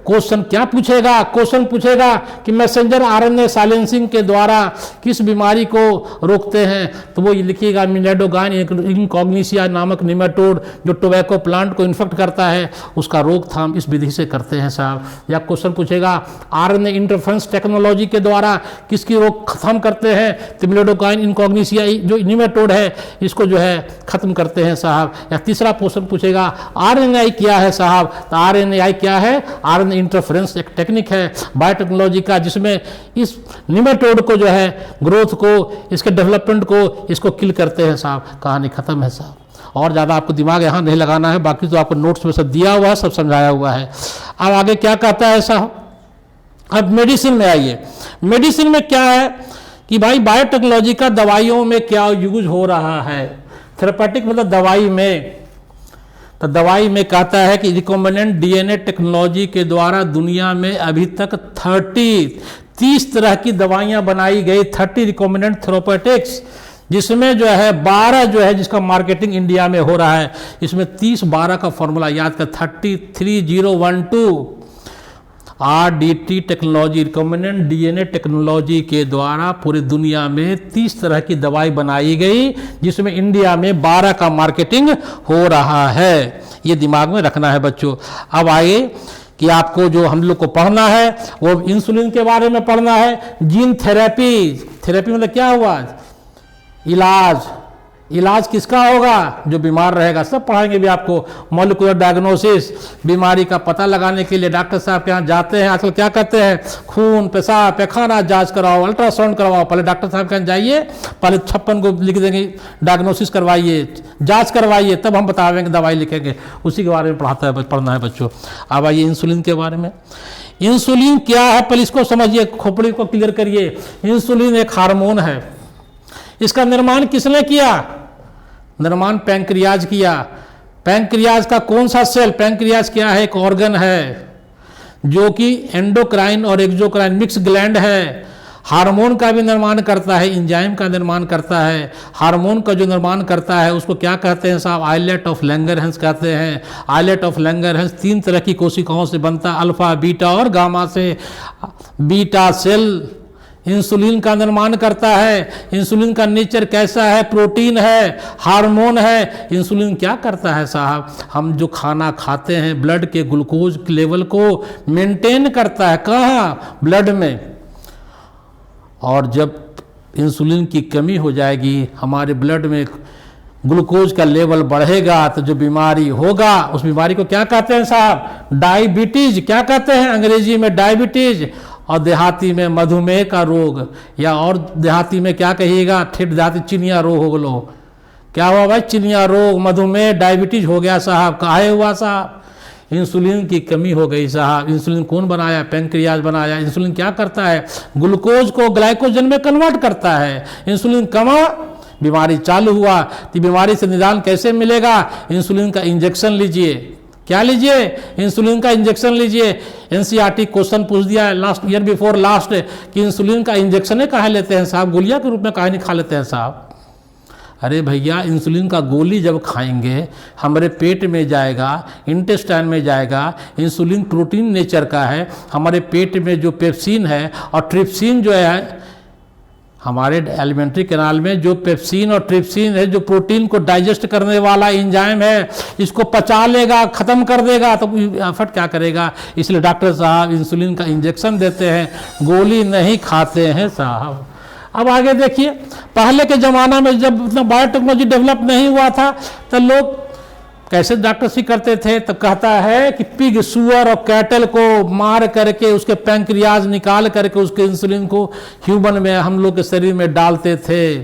क्वेश्चन क्या पूछेगा? क्वेश्चन पूछेगा कि मैसेंजर आरएनए साइलेंसिंग के द्वारा किस बीमारी को रोकते हैं, तो वो ये लिखिएगा मिलेडोगाइन इनकॉग्निशिया नामक निमेटोड जो टोबैको प्लांट को इन्फेक्ट करता है, उसका रोकथाम इस विधि से करते हैं साहब। या क्वेश्चन पूछेगा आरएनए इंटरफेरेंस टेक्नोलॉजी के द्वारा किसकी रोकथाम करते हैं, तो मिलेडोगाइन इनकॉग्निशिया जो निमेटोड है इसको जो है खत्म करते हैं साहब। या तीसरा क्वेश्चन पूछेगा आरएनएआई क्या है साहब, तो आरएनएआई क्या है? आरएनए इंटरफेरेंस एक टेक्निक है बायोटेक्नोलॉजी का, जिसमें इस निमेटोड को जो है ग्रोथ को, इसके डेवलपमेंट को, इसको किल करते हैं साहब। कहानी खत्म है साहब। और ज़्यादा आपको दिमाग यहाँ नहीं लगाना है, बाकी तो आपको नोट्स में सब दिया हुआ है, सब समझाया हुआ है। अब आगे क्या कहता है साहब? अब मेडिसिन में आइए। मेडिसिन में क्या है कि भाई बायोटेक्नोलॉजी का दवाइयों में क्या यूज हो रहा है। थेरेपेटिक मतलब दवाई में, तो दवाई में कहता है कि रिकॉम्बिनेंट डीएनए टेक्नोलॉजी के द्वारा दुनिया में अभी तक 30 तरह की दवाइयां बनाई गई। 30 रिकॉम्बिनेंट थेरेपेटिक्स, जिसमें जो है 12 जो है जिसका मार्केटिंग इंडिया में हो रहा है। इसमें 30-12 का फॉर्मूला याद कर, 30-3012 RDT technology, recombinant DNA technology के द्वारा पूरी दुनिया में 30 तरह की दवाई बनाई गई, जिसमें इंडिया में 12 का मार्केटिंग हो रहा है। ये दिमाग में रखना है बच्चों। अब आइए कि आपको जो हम लोग को पढ़ना है वो इंसुलिन के बारे में पढ़ना है। जीन थेरेपी, थेरेपी मतलब क्या हुआ? इलाज। इलाज किसका होगा? जो बीमार रहेगा, सब पढ़ाएंगे भी आपको। मॉलिक्यूलर डायग्नोसिस, बीमारी का पता लगाने के लिए डॉक्टर साहब के यहाँ जाते हैं। आजकल क्या कहते हैं? खून, पेशाब, पैखाना जांच कराओ, अल्ट्रासाउंड करवाओ। पहले डॉक्टर साहब के यहाँ जाइए, पहले 56 को लिख देंगे, डायग्नोसिस करवाइए, जांच करवाइए, तब हम बताएंगे, दवाई लिखेंगे। उसी के बारे में पढ़ना है बच्चों। अब आइए इंसुलिन के बारे में। इंसुलिन क्या है पहले इसको समझिए, खोपड़ी को क्लियर करिए। इंसुलिन एक हार्मोन है। इसका निर्माण किसने किया? निर्माण पैंक्रियाज किया। पैंक्रियाज का कौन सा सेल? पैंक्रियाज क्या है? एक ऑर्गन है जो कि एंडोक्राइन और एक्सोक्राइन मिक्स ग्लैंड है। हार्मोन का भी निर्माण करता है, एंजाइम का निर्माण करता है। हार्मोन का जो निर्माण करता है उसको क्या कहते हैं साहब? आइलेट ऑफ लैंगरहैंस कहते हैं। आइलेट ऑफ लैंगरहैंस 3 तरह की कोशिकाओं से बनता है, अल्फा, बीटा और गामा से। बीटा सेल इंसुलिन का निर्माण करता है। इंसुलिन का नेचर कैसा है? प्रोटीन है, हार्मोन है। इंसुलिन क्या करता है साहब? हम जो खाना खाते हैं ब्लड के ग्लूकोज लेवल को मेंटेन करता है। कहाँ? ब्लड में। और जब इंसुलिन की कमी हो जाएगी, हमारे ब्लड में ग्लूकोज का लेवल बढ़ेगा, तो जो बीमारी होगा उस बीमारी को क्या कहते हैं साहब? डायबिटीज। क्या कहते हैं अंग्रेजी में? डायबिटीज। और देहाती में मधुमेह का रोग, या और देहाती में क्या कहिएगा? ठेठ देहाती चिनिया रोग हो लो। क्या हुआ भाई? चिनिया रोग, मधुमेह, डायबिटीज हो गया साहब। काहे हुआ साहब? इंसुलिन की कमी हो गई साहब। इंसुलिन कौन बनाया? पैंक्रियाज बनाया। इंसुलिन क्या करता है? ग्लूकोज को ग्लाइकोजन में कन्वर्ट करता है। इंसुलिन कमा, बीमारी चालू हुआ। तो बीमारी से निदान कैसे मिलेगा? इंसुलिन का इंजेक्शन लीजिए। क्या लीजिए? इंसुलिन का इंजेक्शन लीजिए। एनसीईआरटी क्वेश्चन पूछ दिया है लास्ट ईयर बिफोर लास्ट कि इंसुलिन का इंजेक्शन काहे लेते हैं साहब? गोलियां के रूप में काहे नहीं खा लेते हैं साहब? अरे भैया, इंसुलिन का गोली जब खाएंगे हमारे पेट में जाएगा, इंटेस्टाइन में जाएगा। इंसुलिन प्रोटीन नेचर का है। हमारे पेट में जो पेप्सिन है और ट्रिप्सिन जो है, हमारे एलिमेंट्री कैनाल में जो पेप्सिन और ट्रिप्सिन है, जो प्रोटीन को डाइजेस्ट करने वाला एंजाइम है, इसको पचा लेगा, खत्म कर देगा, तो एफर्ट क्या करेगा? इसलिए डॉक्टर साहब इंसुलिन का इंजेक्शन देते हैं, गोली नहीं खाते हैं साहब। अब आगे देखिए, पहले के ज़माना में जब इतना बायोटेक्नोलॉजी डेवलप नहीं हुआ था तो लोग कैसे डॉक्टरसी करते थे? तो कहता है कि पिग, सुअर और कैटल को मार करके उसके पैंक्रियाज निकाल करके उसके इंसुलिन को ह्यूमन में, हम लोग के शरीर में डालते थे।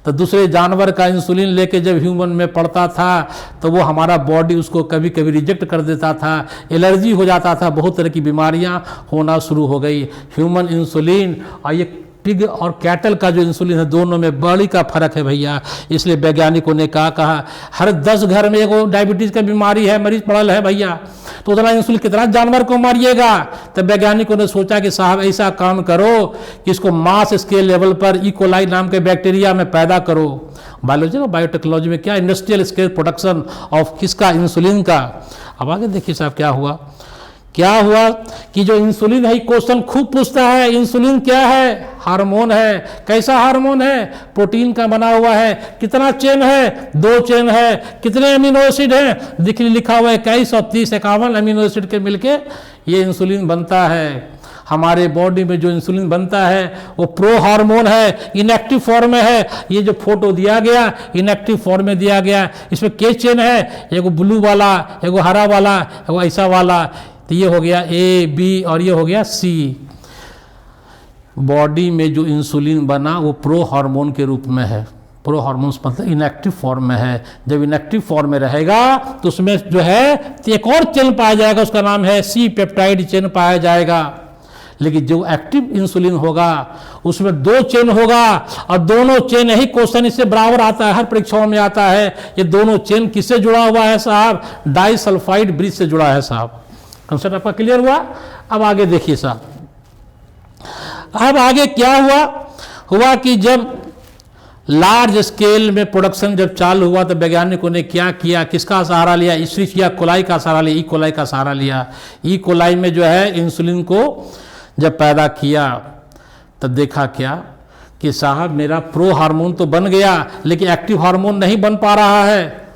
तो दूसरे जानवर का इंसुलिन लेके जब ह्यूमन में पड़ता था तो वो हमारा बॉडी उसको कभी कभी रिजेक्ट कर देता था, एलर्जी हो जाता था, बहुत तरह की बीमारियां होना शुरू हो गई। ह्यूमन इंसुलिन और ये पिग और कैटल का जो इंसुलिन है, दोनों में बड़ी का फर्क है भैया। इसलिए वैज्ञानिकों ने कहा हर 10 घर में एगो डायबिटीज का बीमारी है, मरीज पड़ल है भैया, तो उतना इंसुलिन कितना जानवर को मारिएगा? तब वैज्ञानिकों ने सोचा कि साहब ऐसा काम करो कि इसको मास स्केल लेवल पर इकोलाई नाम के बैक्टीरिया में पैदा करो। बायोलॉजी और बायोटेक्नोलॉजी में क्या? इंडस्ट्रियल स्केल प्रोडक्शन ऑफ किसका? इंसुलिन का। अब आगे देखिए साहब क्या हुआ। क्या हुआ कि जो इंसुलिन है, क्वेश्चन खूब पूछता है, इंसुलिन क्या है? हार्मोन है। कैसा हार्मोन है? प्रोटीन का बना हुआ है। कितना चेन है? 2 चेन है। कितने अमीनो एसिड हैं? लिखा हुआ है 21 और 30, 51 अमीनो एसिड के मिलके ये इंसुलिन बनता है। हमारे बॉडी में जो इंसुलिन बनता है वो प्रो हार्मोन है, इनएक्टिव फॉर्म में है। ये जो फोटो दिया गया इनएक्टिव फॉर्म में दिया गया। इसमें के चेन है? एगो ब्लू वाला, एगो हरा वाला, एगो ऐसा वाला। तो ये हो गया ए, बी और ये हो गया सी। बॉडी में जो इंसुलिन बना वो प्रो हार्मोन के रूप में है। प्रो हार्मोन मतलब इनएक्टिव फॉर्म में है। जब इनएक्टिव फॉर्म में रहेगा तो उसमें जो है तो एक और चेन पाया जाएगा, उसका नाम है सी पेप्टाइड चेन पाया जाएगा। लेकिन जो एक्टिव इंसुलिन होगा उसमें 2 चेन होगा, और दोनों चेन ही क्वेश्चन इससे बराबर आता है, हर परीक्षाओं में आता है। ये दोनों चेन किससे जुड़ा हुआ है साहब? डाइसल्फाइड ब्रिज से जुड़ा है साहब। कंसेप्ट आपका क्लियर हुआ? अब आगे देखिए साहब, अब आगे क्या हुआ कि जब लार्ज स्केल में प्रोडक्शन जब चालू हुआ तो वैज्ञानिकों ने क्या किया? किसका सहारा लिया? इश्रिशिया कोलाई का सहारा लिया, ई कोलाई का सहारा लिया। ई कोलाई में जो है इंसुलिन को जब पैदा किया तब देखा क्या कि साहब मेरा प्रो हार्मोन तो बन गया लेकिन एक्टिव हार्मोन नहीं बन पा रहा है।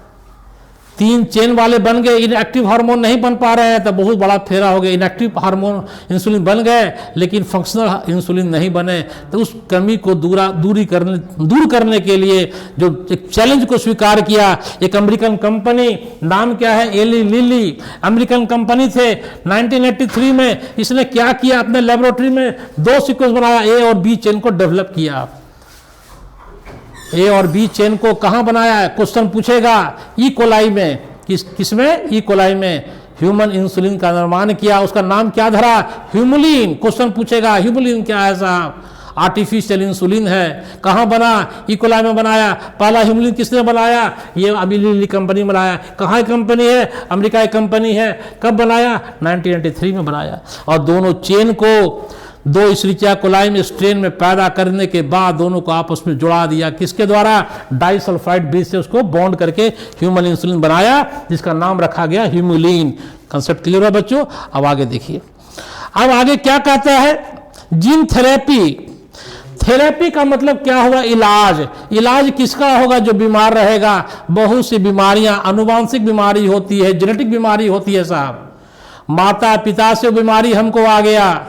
3 चेन वाले बन गए, इनएक्टिव हार्मोन नहीं बन पा रहे हैं, तो बहुत बड़ा फेरा हो गया। इनएक्टिव हार्मोन इंसुलिन बन गए लेकिन फंक्शनल इंसुलिन नहीं बने। तो उस कमी को दूर करने के लिए जो एक चैलेंज को स्वीकार किया एक अमेरिकन कंपनी, नाम क्या है? एली लिली अमेरिकन कंपनी थे। 1983 में इसने क्या किया? अपने लेबोरेटरी में 2 सीक्वेंस बनाया, ए और बी चेन को डेवलप किया। ए और बी चेन को कहां बनाया है? क्वेश्चन पूछेगा। ई कोलाई में, किसमें? ई कोलाई में ह्यूमन इंसुलिन का निर्माण किया। उसका नाम क्या धरा? ह्यूमुलिन। क्वेश्चन पूछेगा ह्यूमुलिन क्या है साहब? आर्टिफिशियल इंसुलिन है। कहां बना? ई कोलाई में बनाया। पहला ह्यूमुलिन किसने बनाया? ये अभी लिली कंपनी बनाया। कहां कंपनी है? अमेरिका की कंपनी है। कब बनाया? 1993 में बनाया। और दोनों चेन को 2 इश्रिशिया कोलाई में स्ट्रेन में पैदा करने के बाद दोनों को आपस में जुड़ा दिया। किसके द्वारा? डाइसल्फाइड ब्रिज से उसको बॉन्ड करके ह्यूमन इंसुलिन बनाया, जिसका नाम रखा गया ह्यूमुलिन। कंसेप्ट क्लियर हुआ बच्चों? अब आगे देखिए, अब आगे क्या कहता है? जीन थेरेपी थेरेपी का मतलब क्या हुआ? इलाज। इलाज किसका होगा? जो बीमार रहेगा। बहुत सी बीमारियां आनुवांशिक बीमारी होती है, जेनेटिक बीमारी होती है साहब। माता पिता से बीमारी हमको आ गया,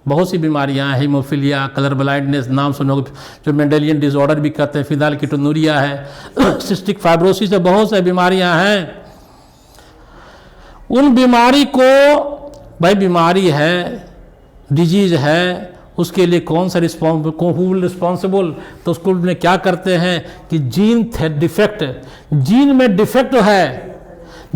बहुत सी बीमारियां, हीमोफीलिया, कलर ब्लाइंडनेस, नाम सुनोगे, जो मेंडेलियन डिसऑर्डर भी कहते हैं, फिनाइलकीटोनुरिया है, सिस्टिक फाइब्रोसिस है, बहुत सी बीमारियां हैं। उन बीमारी को, भाई बीमारी है, डिजीज है, उसके लिए कौन सा रिस्पॉन्सिबल? तो उसको क्या करते हैं कि जीन डिफेक्ट, जीन में डिफेक्ट है,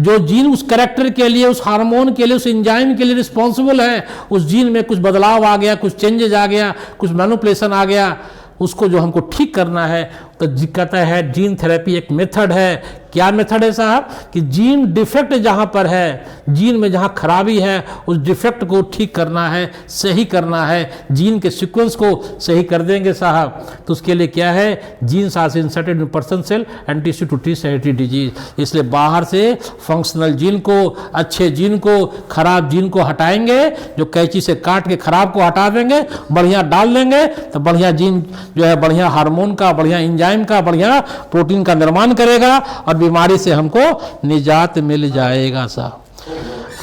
जो जीन उस कैरेक्टर के लिए, उस हार्मोन के लिए, उस एंजाइम के लिए रिस्पॉन्सिबल है, उस जीन में कुछ बदलाव आ गया, कुछ चेंजेज आ गया, कुछ मैनिपुलेशन आ गया, उसको जो हमको ठीक करना है, तो कहता है जीन थेरेपी एक मेथड है। क्या मेथड है साहब? कि जीन डिफेक्ट जहां पर है, जीन में जहां खराबी है, उस डिफेक्ट को ठीक करना है, सही करना है, जीन के सीक्वेंस को सही कर देंगे साहब। तो उसके लिए क्या है? Genes are inserted in person cell and tissue to treat hereditary disease. इसलिए बाहर से फंक्शनल जीन को, अच्छे जीन को, खराब जीन को हटाएंगे, जो कैंची से काट के खराब को हटा देंगे, बढ़िया डाल देंगे, तो बढ़िया जीन जो है बढ़िया हार्मोन का, बढ़िया एंजाइम का, बढ़िया प्रोटीन का निर्माण करेगा और बीमारी से हमको निजात मिल जाएगा साहब।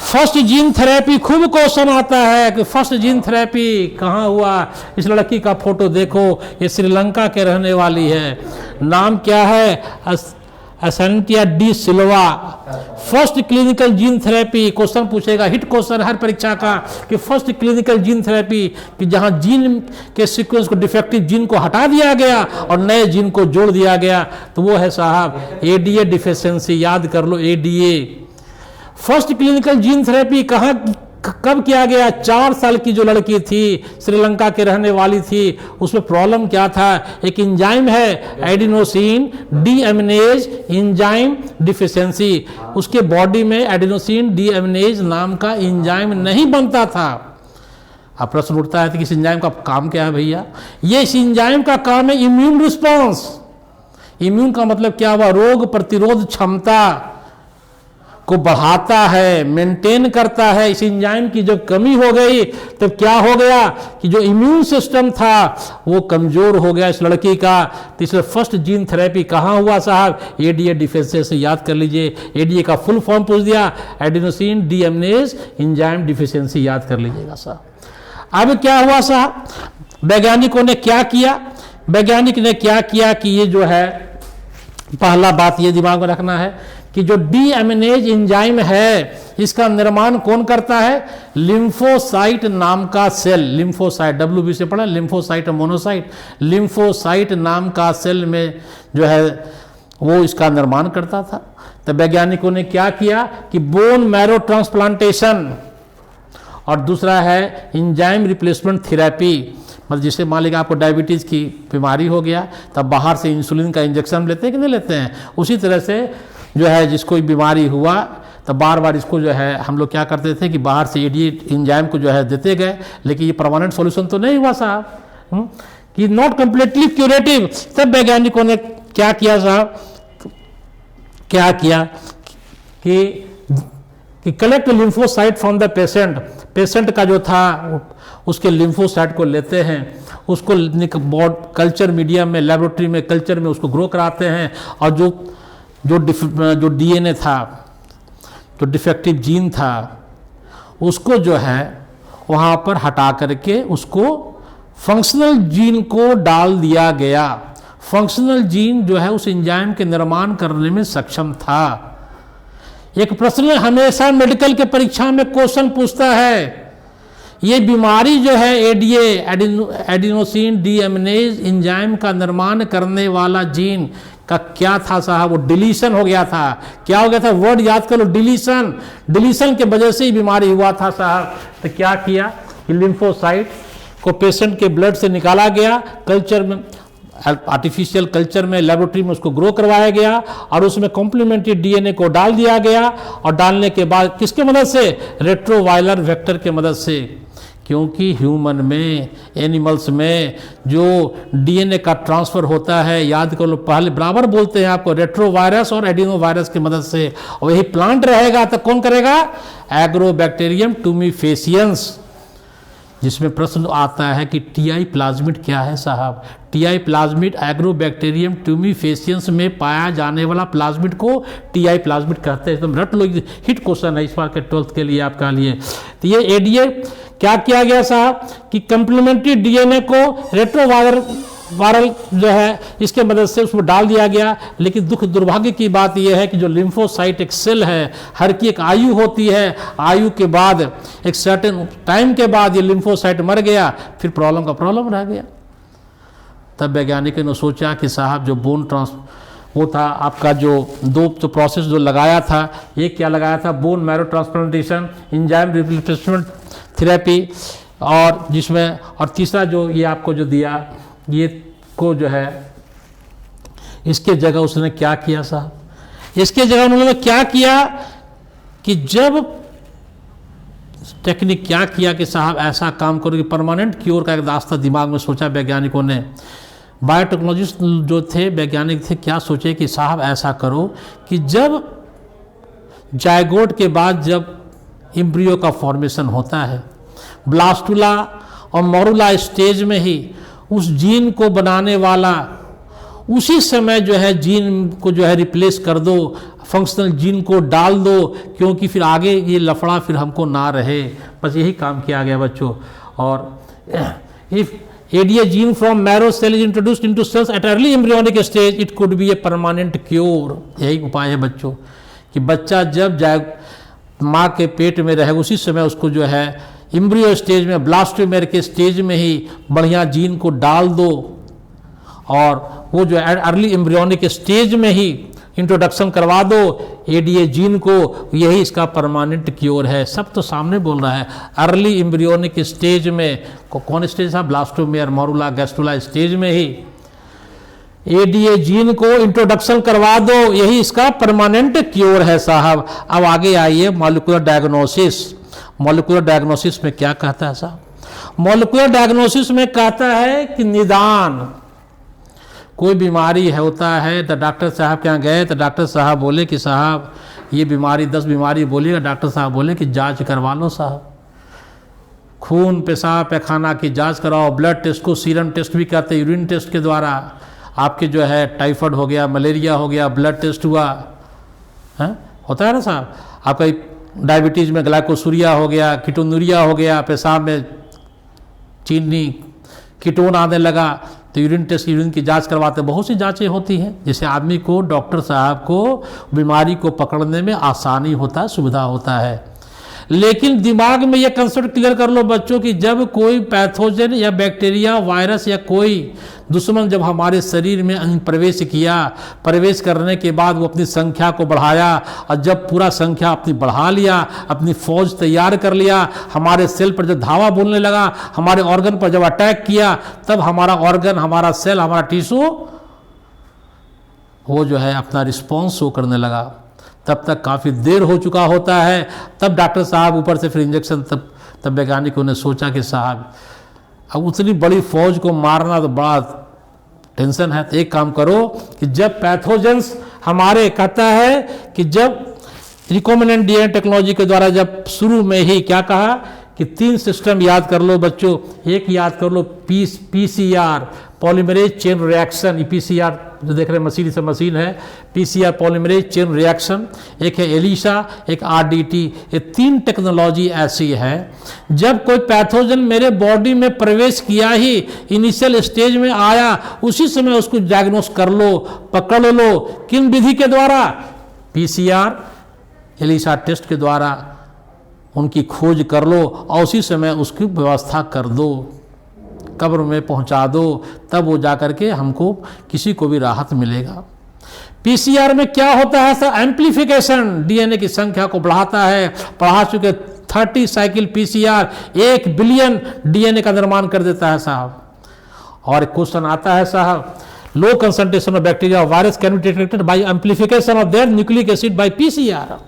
फर्स्ट जीन थेरेपी, खूब क्वेश्चन आता है कि फर्स्ट जीन थेरेपी कहाँ हुआ? इस लड़की का फोटो देखो, ये श्रीलंका के रहने वाली है, नाम क्या है? Ashanthi De Silva. First clinical gene therapy, question पूछेगा, हिट क्वेश्चन हर परीक्षा का, कि फर्स्ट क्लिनिकल जीन थेरेपी, कि जहां जीन के सीक्वेंस को, डिफेक्टिव जीन को हटा दिया गया और नए जीन को जोड़ दिया गया, तो वो है साहब एडीए डिफिशियंसी। याद कर लो, ADA. First clinical gene therapy कहाँ, कब किया गया? 4 साल की जो लड़की थी, श्रीलंका के रहने वाली थी, उसमें प्रॉब्लम क्या था? एक एंजाइम है एडिनोसिन डीएमिनेज एंजाइम डिफिशियंसी, उसके बॉडी में एडिनोसिन डीएमिनेज नाम का एंजाइम नहीं बनता था। अब प्रश्न उठता है कि इस एंजाइम का काम क्या है भैया? ये इस एंजाइम का काम है इम्यून रिस्पॉन्स। इम्यून का मतलब क्या हुआ? रोग प्रतिरोध क्षमता को बढ़ाता है, मेंटेन करता है। इस एंजाइम की जब कमी हो गई तो क्या हो गया कि जो इम्यून सिस्टम था वो कमजोर हो गया इस लड़की का। तो इसलिए फर्स्ट जीन थेरेपी कहाँ हुआ साहब? ADA deficiency. याद कर लीजिए, एडीए का फुल फॉर्म पूछ दिया, एडिनोसिन डीएमिनेज एंजाइम डिफिशियंसी, याद कर लीजिएगा साहब। अब क्या हुआ साहब? वैज्ञानिकों ने क्या किया? वैज्ञानिक ने क्या किया कि ये जो है, पहला बात ये दिमाग में रखना है कि जो डीएमिनेज एंजाइम है, इसका निर्माण कौन करता है? लिम्फोसाइट नाम का सेल, लिम्फोसाइट, डब्ल्यूबी से पढ़ा, लिम्फोसाइट और मोनोसाइट, लिम्फोसाइट नाम का सेल में जो है वो इसका निर्माण करता था। तो वैज्ञानिकों ने क्या किया कि बोन मैरो ट्रांसप्लांटेशन, और दूसरा है एंजाइम रिप्लेसमेंट थेरेपी। मतलब जिससे मान लीजिए आपको डायबिटीज़ की बीमारी हो गया, तब बाहर से इंसुलिन का इंजेक्शन लेते हैं कि नहीं लेते हैं? उसी तरह से जो है जिसको बीमारी हुआ तो बार बार इसको जो है हम लोग क्या करते थे कि बाहर से एडीए एंजाइम को जो है देते गए, लेकिन ये परमानेंट सॉल्यूशन तो नहीं हुआ साहब, कि नॉट कंप्लीटली क्यूरेटिव। तब वैज्ञानिकों ने क्या किया साहब? क्या किया कि collect lymphocyte from the patient, patient का जो था उसके लिम्फोसाइट को लेते हैं, उसको कल्चर मीडियम में, लेबोरेटरी में, कल्चर में उसको ग्रो कराते हैं, और जो डीएनए था, जो डिफेक्टिव जीन था, उसको जो है वहाँ पर हटा करके उसको फंक्शनल जीन को डाल दिया गया। फंक्शनल जीन जो है उस एंजाइम के निर्माण करने में सक्षम था। एक प्रश्न हमेशा मेडिकल के परीक्षा में क्वेश्चन पूछता है, ये बीमारी जो है एडीए एडिनोसिन डीएमिनेज एंजाइम का निर्माण करने वाला जीन का क्या था साहब? वो डिलीशन हो गया था। क्या हो गया था? वर्ड याद करो, डिलीशन। डिलीशन के वजह से ही बीमारी हुआ था साहब। तो क्या किया कि लिम्फोसाइट को पेशेंट के ब्लड से निकाला गया, कल्चर में, आर्टिफिशियल कल्चर में, लेबोरेटरी में उसको ग्रो करवाया गया, और उसमें कॉम्प्लीमेंट्री डीएनए को डाल दिया गया, और डालने के बाद किसके मदद से? रेट्रोवायरल वेक्टर के मदद से। क्योंकि ह्यूमन में, एनिमल्स में जो डीएनए का ट्रांसफर होता है, याद करो, पहले बराबर बोलते हैं आपको, रेट्रोवायरस और एडिनोवायरस की मदद से। वही प्लांट रहेगा तो कौन करेगा? एग्रोबैक्टीरियम टूमीफेसियंस। जिसमें प्रश्न आता है कि टीआई प्लाज्मिड क्या है साहब। टीआई प्लाज्मिड एग्रोबैक्टीरियम ट्यूमीफेसियंस में पाया जाने वाला प्लाज्मिड को टीआई प्लाज्मिड कहते हैं। एकदम रट लो, हिट क्वेश्चन है इस बार के 12th के लिए आपका लिए। तो ये एडीए क्या किया गया साहब कि कंप्लीमेंट्री डीएनए को रेट्रोवायरल जो है इसके मदद से उसमें डाल दिया गया। लेकिन दुख दुर्भाग्य की बात यह है कि जो लिम्फोसाइट एक सेल है, हर की एक आयु होती है, आयु के बाद एक सर्टेन टाइम के बाद ये लिम्फोसाइट मर गया, फिर प्रॉब्लम का प्रॉब्लम रह गया। तब वैज्ञानिकों ने सोचा कि साहब जो बोन वो था आपका जो प्रोसेस जो लगाया था, ये क्या लगाया था, bone marrow transplantation, enzyme replacement therapy, और जिसमें और तीसरा जो ये आपको जो दिया ये को जो है इसके जगह उसने क्या किया साहब, इसके जगह उन्होंने क्या किया कि जब टेक्निक क्या किया कि साहब ऐसा काम करो कि परमानेंट क्योर का एक रास्ता दिमाग में सोचा वैज्ञानिकों ने। बायोटेक्नोलॉजिस्ट जो थे वैज्ञानिक थे, क्या सोचे कि साहब ऐसा करो कि जब जायगोट के बाद जब एम्ब्रियो का फॉर्मेशन होता है, ब्लास्टुला और मोरुला स्टेज में ही उस जीन को बनाने वाला उसी समय जो है जीन को जो है रिप्लेस कर दो, फंक्शनल जीन को डाल दो, क्योंकि फिर आगे ये लफड़ा फिर हमको ना रहे। बस यही काम किया गया बच्चों। और if ADA gene from marrow cell is introduced into cells at early embryonic stage it could be a permanent cure. यही उपाय है बच्चों कि बच्चा जब जाए माँ के पेट में रहे उसी समय उसको जो है एम्ब्रियो स्टेज में, ब्लास्टोमेर के स्टेज में ही बढ़िया जीन को डाल दो, और वो जो है अर्ली एम्ब्रियोनिक स्टेज में ही इंट्रोडक्शन करवा दो एडीए जीन को। यही इसका परमानेंट क्योर है। सब तो सामने बोल रहा है, अर्ली एम्ब्रियोनिक स्टेज में कौन स्टेज था, ब्लास्टोमेर, मोरुला, गैस्ट्रुला स्टेज में ही एडीए जीन को इंट्रोडक्शन करवा दो, यही इसका परमानेंट क्योर है साहब। अब आगे आइए मॉलिक्यूलर डायग्नोसिस। मॉलिक्यूलर डायग्नोसिस में क्या कहता है साहब, मॉलिक्यूलर डायग्नोसिस में कहता है कि निदान, कोई बीमारी होता है तो डॉक्टर साहब के यहाँ गए तो डॉक्टर साहब बोले कि साहब ये बीमारी 10 बीमारी बोलिएगा, डॉक्टर साहब बोले कि जांच करवा लो साहब, खून पेशाब पैखाना की जांच कराओ, ब्लड टेस्ट को सीरम टेस्ट भी कहते हैं, यूरिन टेस्ट के द्वारा आपके जो है टाइफाइड हो गया, मलेरिया हो गया, ब्लड टेस्ट हुआ है, होता है ना साहब। आपका डायबिटीज़ में ग्लाइकोसूरिया हो गया, कीटोनूरिया हो गया, पेशाब में चीनी कीटोन आने लगा तो यूरिन टेस्ट, यूरिन की जांच करवाते। बहुत सी जांचें होती हैं जिससे आदमी को, डॉक्टर साहब को बीमारी को पकड़ने में आसानी होता है, सुविधा होता है। लेकिन दिमाग में यह कंसेप्ट क्लियर कर लो बच्चों कि जब कोई पैथोजन या बैक्टीरिया, वायरस या कोई दुश्मन जब हमारे शरीर में प्रवेश किया, प्रवेश करने के बाद वो अपनी संख्या को बढ़ाया, और जब पूरा संख्या अपनी बढ़ा लिया, अपनी फौज तैयार कर लिया, हमारे सेल पर जब धावा बोलने लगा, हमारे ऑर्गन पर जब अटैक किया, तब हमारा ऑर्गन, हमारा सेल, हमारा टिश्यू वो जो है अपना रिस्पॉन्स शो करने लगा। तब तक काफ़ी देर हो चुका होता है। तब डॉक्टर साहब ऊपर से फिर इंजेक्शन, तब वैज्ञानिकों ने सोचा कि साहब अब उतनी बड़ी फौज को मारना तो बड़ा टेंशन है, तो एक काम करो कि जब पैथोजेंस हमारे, कहता है कि जब रिकॉम्बिनेंट डीएनए टेक्नोलॉजी के द्वारा जब शुरू में ही क्या कहा कि 3 सिस्टम याद कर लो बच्चों। एक याद कर लो PCR, polymerase chain reaction, PCR जो देख रहे हैं मशीन से मशीन है, पीसीआर पॉलीमरेज चेन रिएक्शन, एक है एलिसा, एक आरडीटी। ये 3 टेक्नोलॉजी ऐसी है जब कोई पैथोजन मेरे बॉडी में प्रवेश किया ही, इनिशियल स्टेज में आया, उसी समय उसको डायग्नोस कर लो, पकड़ लो। किन विधि के द्वारा, पीसीआर एलिसा टेस्ट के द्वारा उनकी खोज कर लो और उसी समय उसकी व्यवस्था कर दो, कब्र में पहुंचा दो, तब वो जाकर के हमको किसी को भी राहत मिलेगा। पीसीआर में क्या होता है सर, एम्प्लीफिकेशन, डीएनए की संख्या को बढ़ाता है। पढ़ा चुके 30 साइकिल पीसीआर 1 बिलियन डीएनए का निर्माण कर देता है साहब। और क्वेश्चन आता है साहब, low concentration of bacteria virus can be detected by amplification of their nucleic acid by PCR.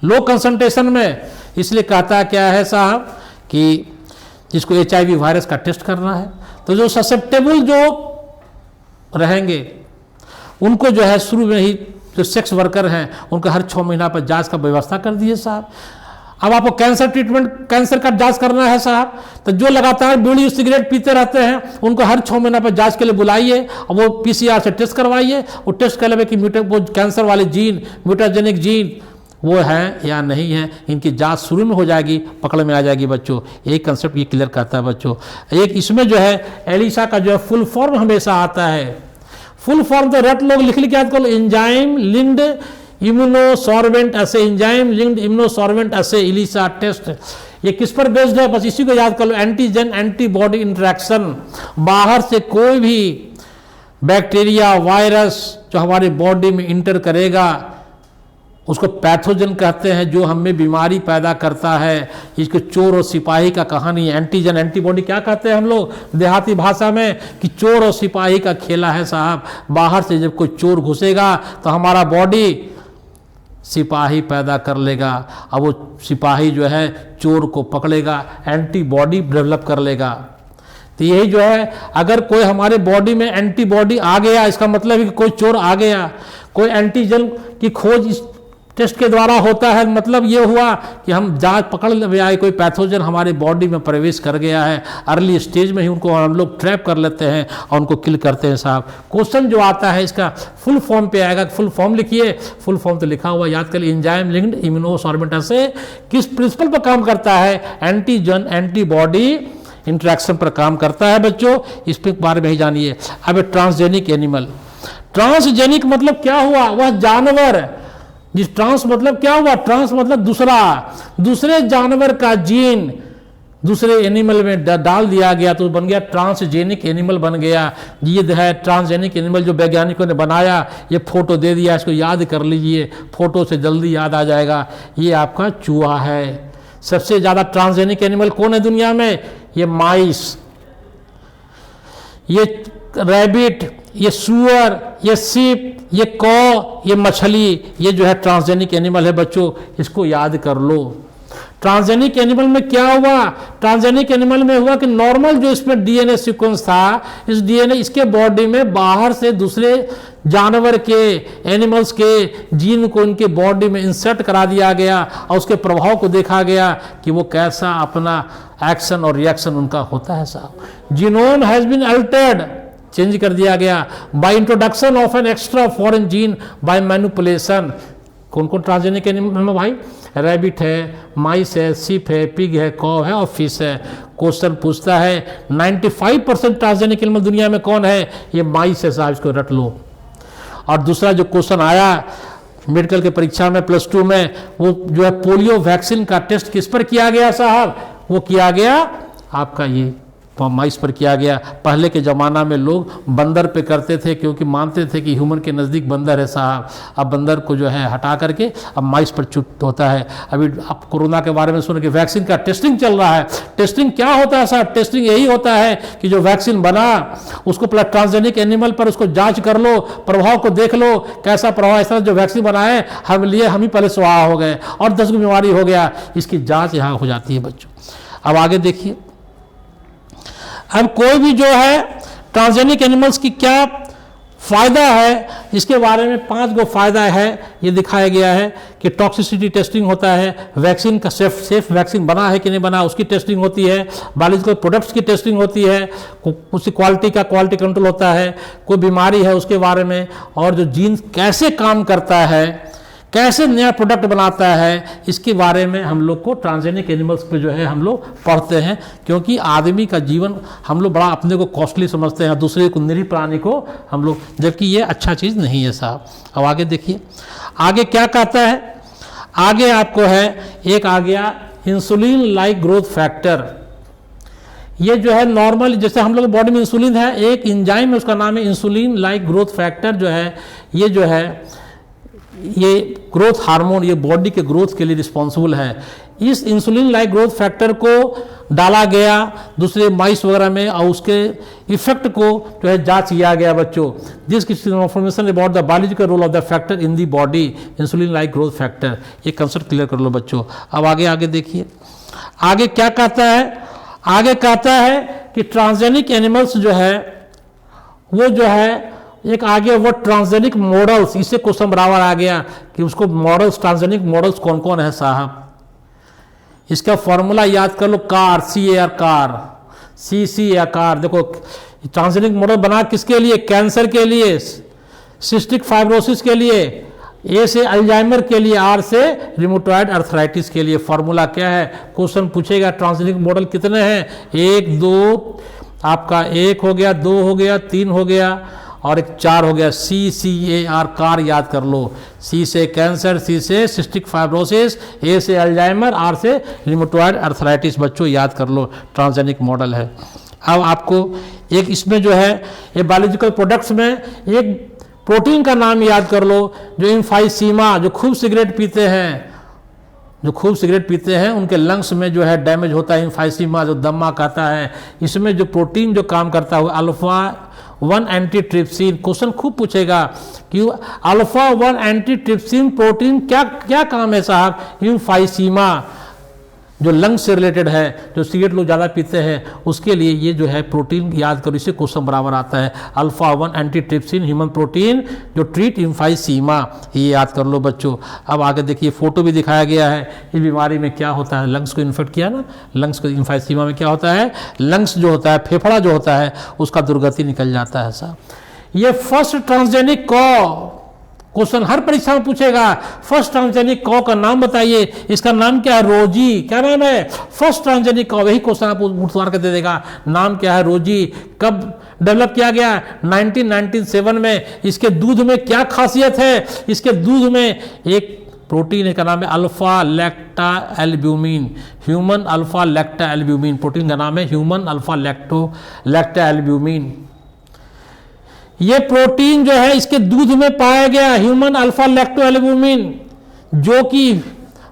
Low concentration में इसलिए कहता क्या है साहब कि जिसको HIV वायरस का टेस्ट करना है, तो जो ससेप्टेबल जो रहेंगे उनको जो है शुरू में ही, जो सेक्स वर्कर हैं उनको हर 6 महीना पर जांच का व्यवस्था कर दिए साहब। अब आपको कैंसर ट्रीटमेंट, कैंसर का जांच करना है साहब, तो जो लगातार बीड़ी सिगरेट पीते रहते हैं उनको हर 6 महीना पर जांच के लिए बुलाइए और वो पीसीआर से टेस्ट करवाइए। वो टेस्ट कर लेंगे कि वो कैंसर वाले जीन, म्यूटाजेनिक जीन वो है या नहीं है, इनकी जांच शुरू में हो जाएगी, पकड़ में आ जाएगी बच्चों। एक कंसेप्ट ये क्लियर करता है बच्चों। एक इसमें जो है एलिसा का जो है फुल फॉर्म हमेशा आता है। फुल फॉर्म तो रट लोग लिख याद करो, एंजाइम लिंक्ड इम्यूनोसॉर्बेंट ऐसे, एंजाइम लिंक्ड इम्यूनोसॉर्बेंट ऐसे एलिसा टेस्ट। ये किस पर बेस्ड है, बस इसी को याद कर लो, एंटीजन एंटीबॉडी इंटरेक्शन। बाहर से कोई भी बैक्टीरिया वायरस जो हमारी बॉडी में इंटर करेगा उसको पैथोजन कहते हैं, जो हमें बीमारी पैदा करता है। इसके चोर और सिपाही का कहानी है। एंटीजन एंटीबॉडी क्या कहते हैं हम लोग देहाती भाषा में, कि चोर और सिपाही का खेला है साहब। बाहर से जब कोई चोर घुसेगा तो हमारा बॉडी सिपाही पैदा कर लेगा, अब वो सिपाही जो है चोर को पकड़ेगा, एंटीबॉडी डेवलप कर लेगा। तो यही जो है, अगर कोई हमारे बॉडी में एंटीबॉडी आ गया, इसका मतलब है कि कोई चोर आ गया। कोई एंटीजन की खोज इस टेस्ट के द्वारा होता है, मतलब ये हुआ कि हम जांच पकड़ ले आए, कोई पैथोजन हमारे बॉडी में प्रवेश कर गया है। अर्ली स्टेज में ही उनको हम लोग ट्रैप कर लेते हैं और उनको किल करते हैं साहब। क्वेश्चन जो आता है इसका फुल फॉर्म पे आएगा, फुल फॉर्म लिखिए। फुल फॉर्म तो लिखा हुआ याद कर लीजिए, एंजाइम लिंक्ड इम्यूनोसॉर्बेंट से किस प्रिंसिपल पर काम करता है, एंटीजन एंटीबॉडी इंटरेक्शन पर काम करता है बच्चों। इस पे बारे में ही जानिए। अब ट्रांसजेनिक एनिमल, ट्रांसजेनिक मतलब क्या हुआ, वह जानवर जिस ट्रांस मतलब क्या हुआ, ट्रांस मतलब दूसरे जानवर का जीन दूसरे एनिमल में डाल दिया गया तो बन गया ट्रांसजेनिक एनिमल बन गया। ये है ट्रांसजेनिक एनिमल जो वैज्ञानिकों ने बनाया। ये फोटो दे दिया, इसको याद कर लीजिए, फोटो से जल्दी याद आ जाएगा। ये आपका चूहा है। सबसे ज्यादा ट्रांसजेनिक एनिमल कौन है दुनिया में, ये माइस, ये रैबिट, ये सुअर, ये सीप, ये कौ, ये मछली, ये जो है ट्रांसजेनिक एनिमल है बच्चों। इसको याद कर लो। ट्रांसजेनिक एनिमल में क्या हुआ, ट्रांसजेनिक एनिमल में हुआ कि नॉर्मल जो इसमें डीएनए सीक्वेंस था, इस डीएनए इसके बॉडी में बाहर से दूसरे जानवर के, एनिमल्स के जीन को इनके बॉडी में इंसर्ट करा दिया गया और उसके प्रभाव को देखा गया कि वो कैसा अपना एक्शन और रिएक्शन उनका होता है साहब। Genome has been altered, change कर दिया गया by introduction of an extra foreign gene by manipulation. कौन कौन ट्रांसजेनिक एनिमल में भाई, रैबिट है, माइस है, सीप है, पिग है, कौ है और फिश है। क्वेश्चन पूछता है 95% ट्रांसजेनिक एनिमल दुनिया में कौन है, ये माइस है साहब, इसको रट लो। और दूसरा जो क्वेश्चन आया मेडिकल के परीक्षा में +2 में, वो जो है पोलियो वैक्सीन का टेस्ट किस पर किया गया साहब, वो किया गया आपका ये माइस पर किया गया। पहले के ज़माना में लोग बंदर पे करते थे क्योंकि मानते थे कि ह्यूमन के नज़दीक बंदर है साहब। अब बंदर को जो है हटा करके अब माइस पर चुट होता है। अभी अब कोरोना के बारे में सुन के वैक्सीन का टेस्टिंग चल रहा है। टेस्टिंग क्या होता है साहब, टेस्टिंग यही होता है कि जो वैक्सीन बना उसको पहले ट्रांसजेनिक एनिमल पर उसको जाँच कर लो, प्रभाव को देख लो कैसा प्रभाव। ऐसा जो वैक्सीन बनाए हम ही पहले स्वाहा हो गए और 10 की बीमारी हो गया। इसकी जाँच यहाँ हो जाती है बच्चों। अब आगे देखिए, अब कोई भी जो है ट्रांसजेनिक एनिमल्स की क्या फायदा है, इसके बारे में 5 गो फायदा है। ये दिखाया गया है कि टॉक्सिसिटी टेस्टिंग होता है, वैक्सीन का सेफ वैक्सीन बना है कि नहीं बना उसकी टेस्टिंग होती है, बायोलॉजिकल प्रोडक्ट्स की टेस्टिंग होती है, उसकी क्वालिटी कंट्रोल होता है, कोई बीमारी है उसके बारे में, और जो जीन कैसे काम करता है, कैसे नया प्रोडक्ट बनाता है, इसके बारे में हम लोग को ट्रांसजेनिक एनिमल्स पे जो है हम लोग पढ़ते हैं। क्योंकि आदमी का जीवन हम लोग बड़ा अपने को कॉस्टली समझते हैं, दूसरे को निरीह प्राणी को हम लोग, जबकि ये अच्छा चीज़ नहीं है साहब। अब आगे देखिए, आगे क्या कहता है, आगे आपको है एक आ गया इंसुलिन लाइक ग्रोथ फैक्टर। ये जो है नॉर्मल, जैसे हम लोग बॉडी में इंसुलिन है, एक एंजाइम है उसका नाम है इंसुलिन लाइक ग्रोथ फैक्टर। जो है ये जो है ये ग्रोथ हार्मोन, ये बॉडी के ग्रोथ के लिए रिस्पॉन्सिबल है। इस इंसुलिन लाइक ग्रोथ फैक्टर को डाला गया दूसरे माइस वगैरह में और उसके इफेक्ट को जो है जांच किया गया बच्चों। This information about the biological role of the factor in the body, insulin like growth factor. ये कंसेप्ट क्लियर कर लो बच्चों। अब आगे देखिए, आगे क्या कहता है, आगे कहता है कि ट्रांसजेनिक एनिमल्स जो है वो जो है एक आगे वो ट्रांसजेनिक मॉडल्स, इससे क्वेश्चन बराबर आ गया कि उसको मॉडल्स, ट्रांसजेनिक मॉडल्स कौन कौन है साहब। इसका फॉर्मूला याद कर लो, car, CAR car, CCAR car. देखो ट्रांसजेनिक मॉडल बना किसके लिए? कैंसर के लिए, सिस्टिक फाइब्रोसिस के लिए, A से अल्जाइमर के लिए, R से रिमोटॉइड अर्थराइटिस के लिए। फॉर्मूला क्या है? क्वेश्चन पूछेगा ट्रांसजेनिक मॉडल कितने हैं? 1 2 आपका 1 हो गया, 2 हो गया, 3 हो गया और एक 4 हो गया। CCAR कार याद कर लो। C से कैंसर, C से सिस्टिक फाइब्रोसिस, A से अल्जाइमर, R से रिमोटॉइड अर्थराइटिस। बच्चों याद कर लो, ट्रांसजेनिक मॉडल है। अब आपको एक इसमें जो है ये बायोलॉजिकल प्रोडक्ट्स में एक प्रोटीन का नाम याद कर लो, जो एम्फाइसीमा, जो खूब सिगरेट पीते हैं उनके लंग्स में जो है डैमेज होता है। एम्फाइसीमा जो दमा कहता है, इसमें जो प्रोटीन जो काम करता है अल्फा 1 एंटीट्रिप्सिन। क्वेश्चन खूब पूछेगा कि अल्फा 1 एंटीट्रिप्सिन प्रोटीन क्या क्या काम है साहब? एम्फाइसीमा जो लंग से रिलेटेड है, जो सिगरेट लोग ज़्यादा पीते हैं उसके लिए ये जो है प्रोटीन याद करो, इससे क्वेश्चन बराबर आता है। अल्फा 1 एंटीट्रिप्सिन ह्यूमन प्रोटीन जो ट्रीट एम्फाइसीमा, ये याद कर लो बच्चों। अब आगे देखिए फोटो भी दिखाया गया है। इस बीमारी में क्या होता है? लंग्स को इन्फेक्ट किया ना, लंग्स को एम्फाइसीमा में क्या होता है? लंग्स जो होता है, फेफड़ा जो होता है उसका दुर्गति निकल जाता है साहब। ये फर्स्ट ट्रांसजेनिक क्वेश्चन हर परीक्षा में पूछेगा। फर्स्ट ट्रांसजेनिक कॉ का नाम बताइए। इसका नाम क्या है? रोजी। क्या नाम है? फर्स्ट ट्रांसजेनिक कॉ। वही क्वेश्चन आपको उठवा के दे देगा। नाम क्या है? रोजी। कब डेवलप किया गया? 1997 में। इसके दूध में क्या खासियत है? इसके दूध में एक प्रोटीन है, का नाम है alpha lactalbumin. Human alpha lactalbumin protein का नाम है, ह्यूमन अल्फा लैक्टा एल्ब्यूमिन। ये प्रोटीन जो है इसके दूध में पाया गया, ह्यूमन अल्फा लैक्टोएल्ब्यूमिन, जो कि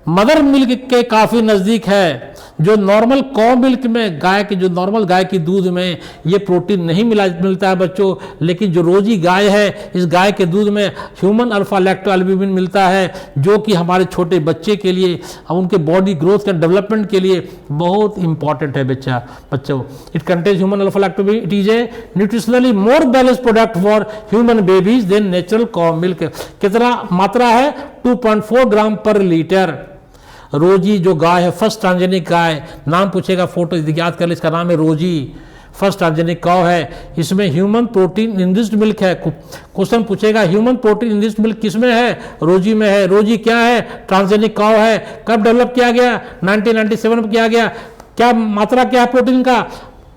मदर मिल्क के काफ़ी नज़दीक है। जो नॉर्मल कॉ मिल्क में, गाय की जो नॉर्मल गाय की दूध में ये प्रोटीन नहीं मिलता है बच्चों, लेकिन जो रोजी गाय है इस गाय के दूध में ह्यूमन अल्फा लैक्टोएल्ब्यूमिन मिलता है, जो कि हमारे छोटे बच्चे के लिए, उनके बॉडी ग्रोथ के डेवलपमेंट के लिए बहुत इंपॉर्टेंट है बच्चों। It contains human alpha lactoalbumin. It is a nutritionally more balance product for human babies than natural cow milk. कितना मात्रा है? 2.4 ग्राम पर लीटर। रोजी जो गाय है, फर्स्ट ट्रांसजेनिक गाय, नाम पूछेगा, फोटो याद कर ले, इसका नाम है रोजी। फर्स्ट ट्रांसजेनिक काउ है। इसमें ह्यूमन प्रोटीन इनरिच्ड मिल्क है। क्वेश्चन पूछेगा ह्यूमन प्रोटीन इनरिच्ड मिल्क किसमें है? रोजी में है। रोजी क्या है? ट्रांसजेनिक काउ है। कब डेवलप किया गया? 1997 में किया गया। क्या मात्रा क्या है प्रोटीन का?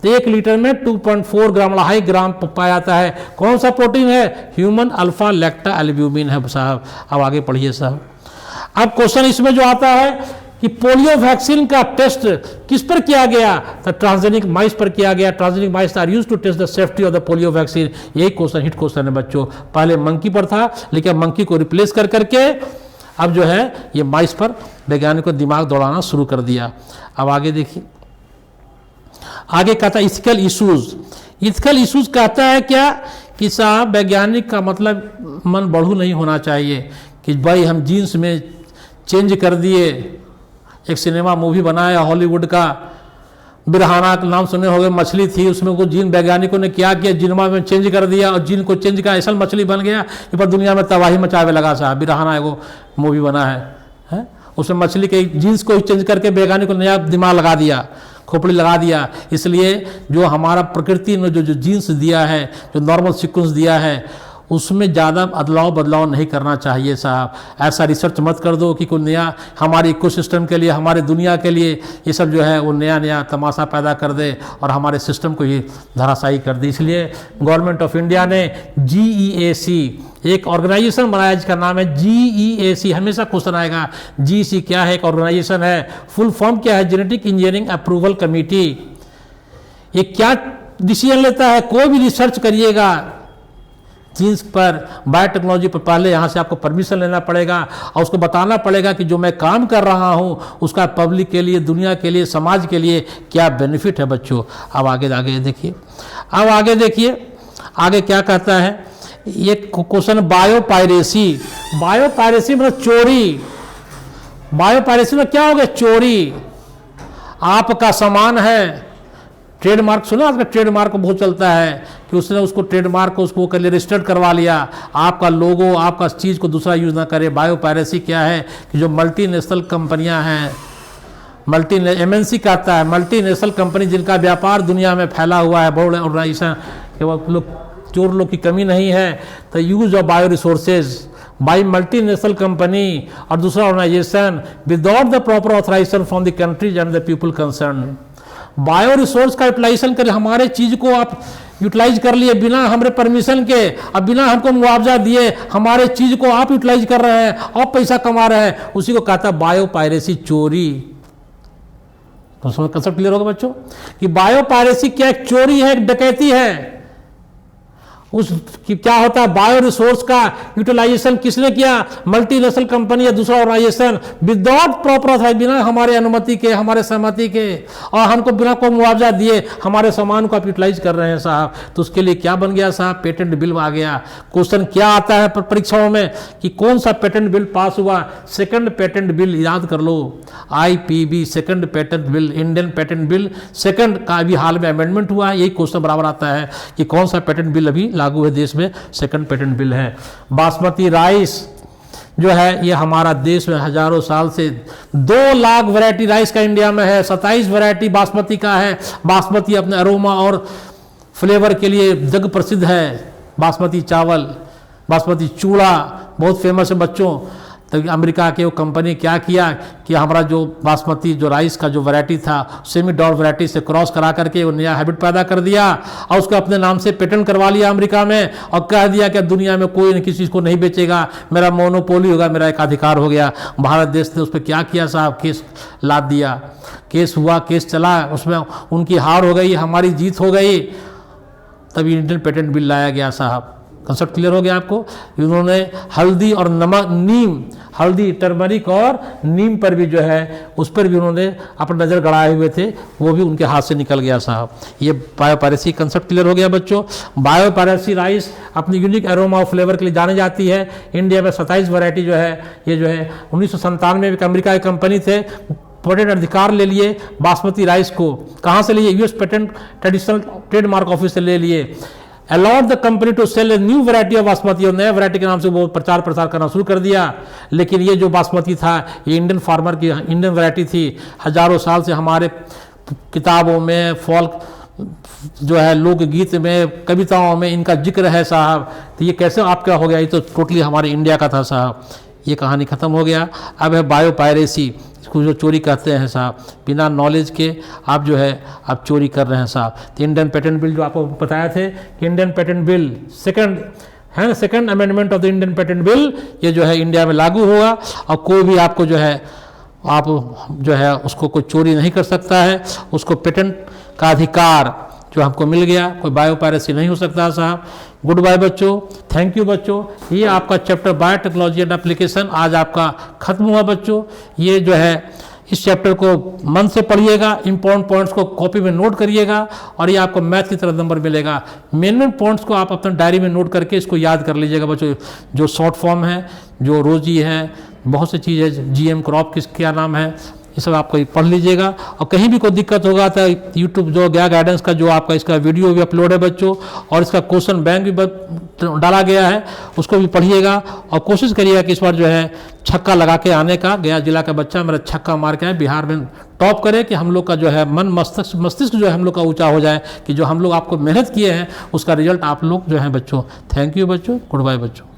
1 लीटर में 2.4 ग्राम, 2.5 ग्राम पाया जाता है। कौन सा प्रोटीन है? ह्यूमन अल्फा लैक्टा एल्ब्यूमिन है साहब। अब आगे पढ़िए साहब। अब क्वेश्चन इसमें जो आता है कि पोलियो वैक्सीन का टेस्ट किस पर किया गया? तो ट्रांसजेनिक माइस पर किया गया। Transgenic mice are used to test the safety of the polio vaccine. यही क्वेश्चन हिट क्वेश्चन है बच्चों। पहले मंकी पर था, लेकिन मंकी को रिप्लेस कर करके अब जो है ये माइस पर वैज्ञानिकों को दिमाग दौड़ाना शुरू कर दिया। अब आगे देखिए, आगे कहता है इथिकल इशूज। इथिकल इशूज कहता है क्या कि साहब वैज्ञानिक का मतलब मन बढ़ू नहीं होना चाहिए कि भाई हम जीन्स में चेंज कर दिए। एक सिनेमा मूवी बनाया हॉलीवुड का, बिरहाना का नाम सुने होंगे, मछली थी उसमें को जीन वैज्ञानिकों ने क्या किया, जिनमा में चेंज कर दिया और जीन को चेंज किया, ऐसा मछली बन गया कि पर दुनिया में तबाही मचावे लगा साहब। बिरहाना एगो मूवी बना है? उसमें मछली के जीन्स को ही चेंज करके वैज्ञानिकों ने नया दिमाग लगा दिया, खोपड़ी लगा दिया। इसलिए जो हमारा प्रकृति ने जो जीन्स दिया है, जो नॉर्मल सीक्वेंस दिया है, उसमें ज़्यादा बदलाव नहीं करना चाहिए साहब। ऐसा रिसर्च मत कर दो कि कोई नया हमारे इकोसिस्टम के लिए, हमारे दुनिया के लिए ये सब जो है वो नया तमाशा पैदा कर दे और हमारे सिस्टम को ही धराशायी कर दे। इसलिए गवर्नमेंट ऑफ इंडिया ने GEAC एक ऑर्गेनाइजेशन बनाया जिसका नाम है GEAC। हमेशा क्वेश्चन आएगा GEAC क्या है? एक ऑर्गेनाइजेशन है। फुल फॉर्म क्या है? Genetic engineering approval committee. ये क्या डिसीजन लेता है? कोई भी रिसर्च करिएगा जीन्स पर, बायोटेक्नोलॉजी पर, पहले यहाँ से आपको परमिशन लेना पड़ेगा और उसको बताना पड़ेगा कि जो मैं काम कर रहा हूँ उसका पब्लिक के लिए, दुनिया के लिए, समाज के लिए क्या बेनिफिट है बच्चों। अब आगे देखिए, अब आगे देखिए आगे क्या कहता है। ये क्वेश्चन बायोपायरेसी। बायोपायरेसी मतलब चोरी। बायोपायरेसी में क्या हो गया? चोरी। आपका सामान है, ट्रेडमार्क सुना, आपका ट्रेडमार्क बहुत चलता है कि उसने उसको ट्रेडमार्क को उसको कर लिया, रजिस्टर्ड करवा लिया, आपका लोगो, आपका चीज़ को दूसरा यूज़ ना करे। बायोपायरेसी क्या है कि जो मल्टीनेशनल कंपनियां हैं मल्टी MNC कहता है, मल्टीनेशनल कंपनी जिनका व्यापार दुनिया में फैला हुआ है, बड़े ऑर्गेनाइजेशन केवल लोग चोर लोग की कमी नहीं है। तो use of bio resources by multinational company और दूसरा organisation without the proper authorisation from the countries and the people concern. Bio resource का यूटिलाइजेशन कर, हमारे चीज को आप यूटिलाइज कर लिए बिना हमारे परमिशन के, अब बिना हमको मुआवजा दिए हमारे चीज को आप यूटिलाइज कर रहे हैं, आप पैसा कमा रहे हैं, उसी को कहता है बायो पायरेसी, चोरी। तो समझ कंसेप्ट क्लियर होगा बच्चों कि बायो पायरेसी क्या, एक चोरी है, एक डकैती है। उस क्या होता है, बायो रिसोर्स का यूटिलाइजेशन किसने किया, मल्टीनेशनल कंपनी या दूसरा ऑर्गेनाइजेशन विदाउट प्रॉपर ऑथराइज, बिना हमारे अनुमति के, हमारे सहमति के, और हमको बिना कोई मुआवजा दिए हमारे सामान को आप यूटिलाइज कर रहे हैं साहब। तो उसके लिए क्या बन गया साहब, पेटेंट बिल आ गया। क्वेश्चन क्या आता है परीक्षाओं में कि कौन सा पेटेंट बिल पास हुआ, सेकंड पेटेंट बिल, याद कर लो, IPB second patent bill, Indian patent bill second का अभी हाल में अमेंडमेंट हुआ है। यही क्वेश्चन बराबर आता है कि कौन सा पेटेंट बिल अभी लागू है देश में, सेकंड पेटेंट बिल है। बासमती राइस जो है ये हमारा देश में हजारों साल से 2 लाख वैरायटी राइस का इंडिया में है, 27 वैरायटी बासमती का है। बासमती अपने अरोमा और फ्लेवर के लिए जग प्रसिद्ध है। बासमती चावल, बासमती चूड़ा बहुत फेमस है बच्चों। तो अमेरिका के वो कंपनी क्या किया कि हमारा जो बासमती जो राइस का जो वैरायटी था सेमी डॉट वैरायटी से क्रॉस करा करके वो नया हैबिट पैदा कर दिया और उसको अपने नाम से पेटेंट करवा लिया अमेरिका में, और कह दिया कि दुनिया में कोई किसी चीज़ को नहीं बेचेगा, मेरा मोनोपोली होगा, मेरा एक अधिकार हो गया। भारत देश ने उस पर क्या किया साहब, केस लाद दिया, केस हुआ, केस चला, उसमें उनकी हार हो गई, हमारी जीत हो गई, तभी इंडियन पेटेंट बिल लाया गया साहब। कंसेप्ट क्लियर हो गया आपको। इन्होंने हल्दी और नमक, नीम, हल्दी, टर्मरिक और नीम पर भी जो है उस पर भी उन्होंने अपना नज़र गड़ाए हुए थे, वो भी उनके हाथ से निकल गया साहब। ये बायोपायरेसी कंसेप्ट क्लियर हो गया बच्चों। बायोपायरेसी राइस अपनी यूनिक एरोमा और फ्लेवर के लिए जानी जाती है। इंडिया में 27 वैरायटी जो है, ये जो है 1997 में एक अमेरिका की कंपनी थे, पेटेंट अधिकार ले लिए बासमती राइस को। कहाँ से लिए, US patent traditional trademark office से ले लिए। Allowed the company to sell a new variety of basmati, और नए वैरायटी के नाम से वो प्रचार प्रसार करना शुरू कर दिया। लेकिन ये जो बासमती था ये इंडियन फार्मर की इंडियन वैरायटी थी। हजारों साल से हमारे किताबों में, फोल्क जो है लोकगीत में, कविताओं में इनका जिक्र है साहब। तो ये कैसे आपका हो गया, ये तो टोटली हमारे इंडिया का था साहब। ये कहानी खत्म हो गया। अब है बायोपायरेसी, इसको जो चोरी कहते हैं साहब, बिना नॉलेज के आप जो है आप चोरी कर रहे हैं साहब। तो इंडियन पेटेंट बिल जो आपको बताया थे कि इंडियन पेटेंट बिल सेकंड है ना, second amendment of the Indian patent bill, ये जो है इंडिया में लागू होगा और कोई भी आपको जो है आप जो है उसको कोई चोरी नहीं कर सकता है। उसको पेटेंट का अधिकार जो हमको मिल गया, कोई बायोपायरेसी नहीं हो सकता साहब। गुड बाय बच्चों, थैंक यू बच्चों। ये आपका चैप्टर बायोटेक्नोलॉजी एंड एप्लीकेशन आज आपका खत्म हुआ बच्चों। ये जो है इस चैप्टर को मन से पढ़िएगा, इंपॉर्टेंट पॉइंट्स को कॉपी में नोट करिएगा और ये आपको मैथ की तरह नंबर मिलेगा। मेन पॉइंट्स को आप अपने डायरी में नोट करके इसको याद कर लीजिएगा बच्चों। जो शॉर्ट फॉर्म है, जो रोजी है, बहुत सी चीज़ें, GM क्रॉप किस क्या नाम है, ये सब आपको पढ़ लीजिएगा। और कहीं भी कोई दिक्कत होगा तो यूट्यूब जो गया गाइडेंस का जो आपका इसका वीडियो भी अपलोड है बच्चों, और इसका क्वेश्चन बैंक भी डाला गया है, उसको भी पढ़िएगा और कोशिश करिएगा कि इस बार जो है छक्का लगा के आने का। गया जिला का बच्चा मेरा छक्का मार के आए, बिहार में टॉप करे, कि हम लोग का जो है मन मस्तिष्क जो है हम लोग का ऊंचा हो जाए, कि जो हम लोग आपको मेहनत किए हैं उसका रिजल्ट आप लोग जो है बच्चों। थैंक यू बच्चों, गुड बाय बच्चों।